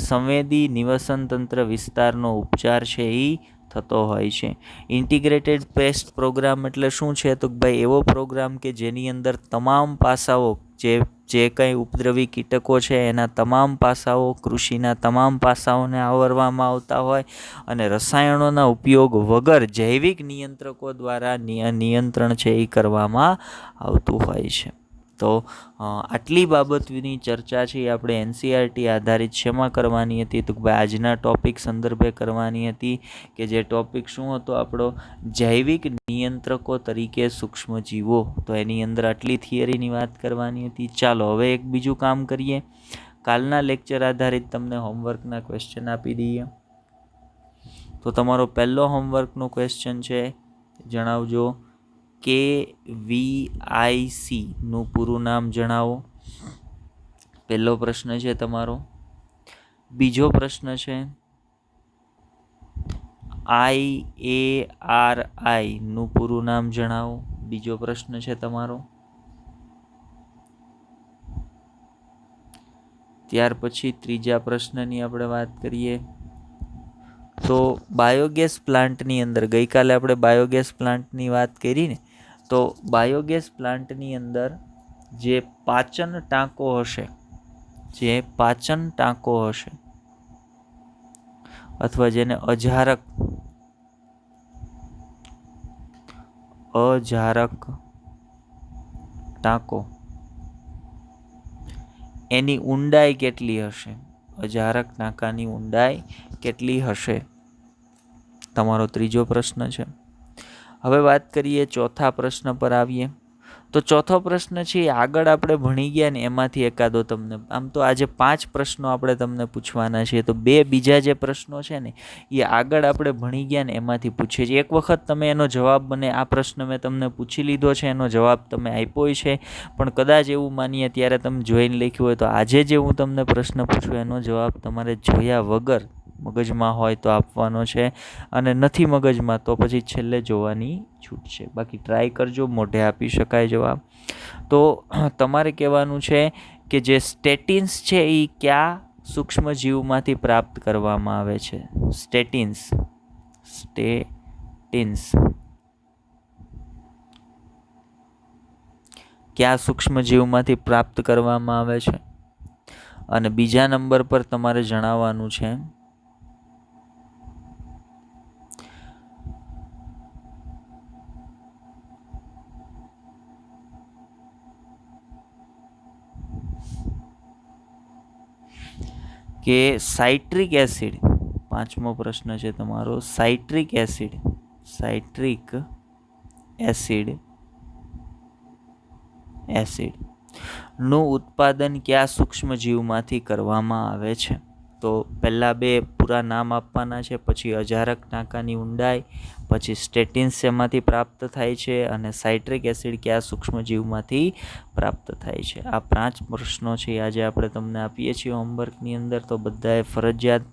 સંવેદી નિવસન તંત્ર વિસ્તારનો ઉપચાર છે એ થતો હોય છે. ઇન્ટિગ્રેટેડ પેસ્ટ પ્રોગ્રામ એટલે શું છે? તો ભાઈ એવો પ્રોગ્રામ કે જેની અંદર તમામ પાસાઓ, જે કંઈ ઉપદ્રવી કીટકો છે એના તમામ પાસાઓ, કૃષિના તમામ પાસાઓને આવરવામાં આવતા હોય અને રસાયણોના ઉપયોગ વગર જૈવિક નિયંત્રકો દ્વારા નિયંત્રણ છે એ કરવામાં આવતું હોય છે. તો આટલી બાબતની ચર્ચા છે એ આપણે એનસીઆરટી આધારિત શેમાં કરવાની હતી? તો ભાઈ આજના ટોપિક સંદર્ભે કરવાની હતી, કે જે ટોપિક શું હતો આપણો? જૈવિક નિયંત્રકો તરીકે સૂક્ષ્મજીવો. તો એની અંદર આટલી થિયરીની વાત કરવાની હતી. ચાલો હવે એક બીજું કામ કરીએ. કાલના લેક્ચર આધારિત તમને હોમવર્કના ક્વેશ્ચન આપી દઈએ. તો તમારો પહેલો હોમવર્કનો ક્વેશ્ચન છે, જણાવજો KVIC નું પૂરું નામ જણાવો. પહેલો પ્રશ્ન છે તમારો. બીજો પ્રશ્ન છે IARI નું પૂરું નામ જણાવો. બીજો પ્રશ્ન છે તમારો. ત્યાર પછી ત્રીજા પ્રશ્નની આપણે વાત કરીએ. તો બાયોગેસ પ્લાન્ટની અંદર ગઈકાલે આપણે બાયોગેસ પ્લાન્ટની વાત કરી ને, તો બાયોગેસ પ્લાન્ટની અંદર જે પાચન ટાંકો હશે, અથવા જેને અજારક ટાંકો, એની ઊંડાઈ કેટલી હશે? અજારક ટાંકાની ઊંડાઈ કેટલી હશે? તમારો ત્રીજો પ્રશ્ન છે. હવે વાત કરીએ ચોથા પ્રશ્ન પર આવીએ. તો ચોથો પ્રશ્ન છે એ આગળ આપણે ભણી ગયા ને એમાંથી એકાદો તમને, આમ તો આજે 5 પ્રશ્નો આપણે તમને પૂછવાના છે, તો 2 બીજા જે પ્રશ્નો છે ને એ આગળ આપણે ભણી ગયા ને એમાંથી પૂછીએ છીએ. એક વખત તમે એનો જવાબ, મને આ પ્રશ્ન મેં તમને પૂછી લીધો છે, એનો જવાબ તમે આપ્યો છે, પણ કદાચ એવું માનીએ ત્યારે તમે જોઈને લખ્યું હોય તો આજે જે હું તમને પ્રશ્ન પૂછું એનો જવાબ તમારે જોયા વગર મગજમાં હોય તો આપવાનો છે, અને નથી મગજમાં તો પછી છેલ્લે જોવાની છૂટ છે. બાકી ટ્રાય કરજો, મોઢે આપી શકાય જવાબ. તો તમારે કહેવાનું છે કે જે સ્ટેટિન્સ છે એ કયા સૂક્ષ્મજીવમાંથી પ્રાપ્ત કરવામાં આવે છે? સ્ટેટિન્સ કયા સૂક્ષ્મજીવમાંથી પ્રાપ્ત કરવામાં આવે છે? અને બીજા નંબર પર તમારે જણાવવાનું છે કે સાઇટ્રિક એસિડ, પાંચમો પ્રશ્ન છે તમારો, સાઇટ્રિક એસિડ નું ઉત્પાદન કયા સૂક્ષ્મજીવમાંથી કરવામાં આવે છે? તો પહેલાં 2 પૂરા નામ આપવાના છે, પછી અજારક ટાંકાની ઊંડાઈ, પછી સ્ટેટિન્સ શેમાંથી પ્રાપ્ત થાય છે, અને સાઇટ્રિક એસિડ કયા સૂક્ષ્મજીવમાંથી પ્રાપ્ત થાય છે. આ 5 પ્રશ્નો છે આજે આપણે તમને આપીએ છીએ હોમવર્કની અંદર. તો બધાએ ફરજિયાત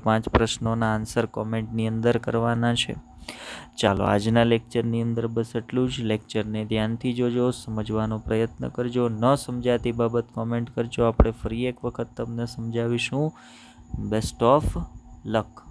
5 પ્રશ્નોના આન્સર કોમેન્ટની અંદર કરવાના છે. ચાલો, આજના લેક્ચરની અંદર બસ એટલું જ. લેક્ચરને ધ્યાનથી જોજો, સમજવાનો પ્રયત્ન કરજો, ન સમજાતી બાબત કોમેન્ટ કરજો, આપણે ફરી એક વખત તમને સમજાવીશું. Best of luck.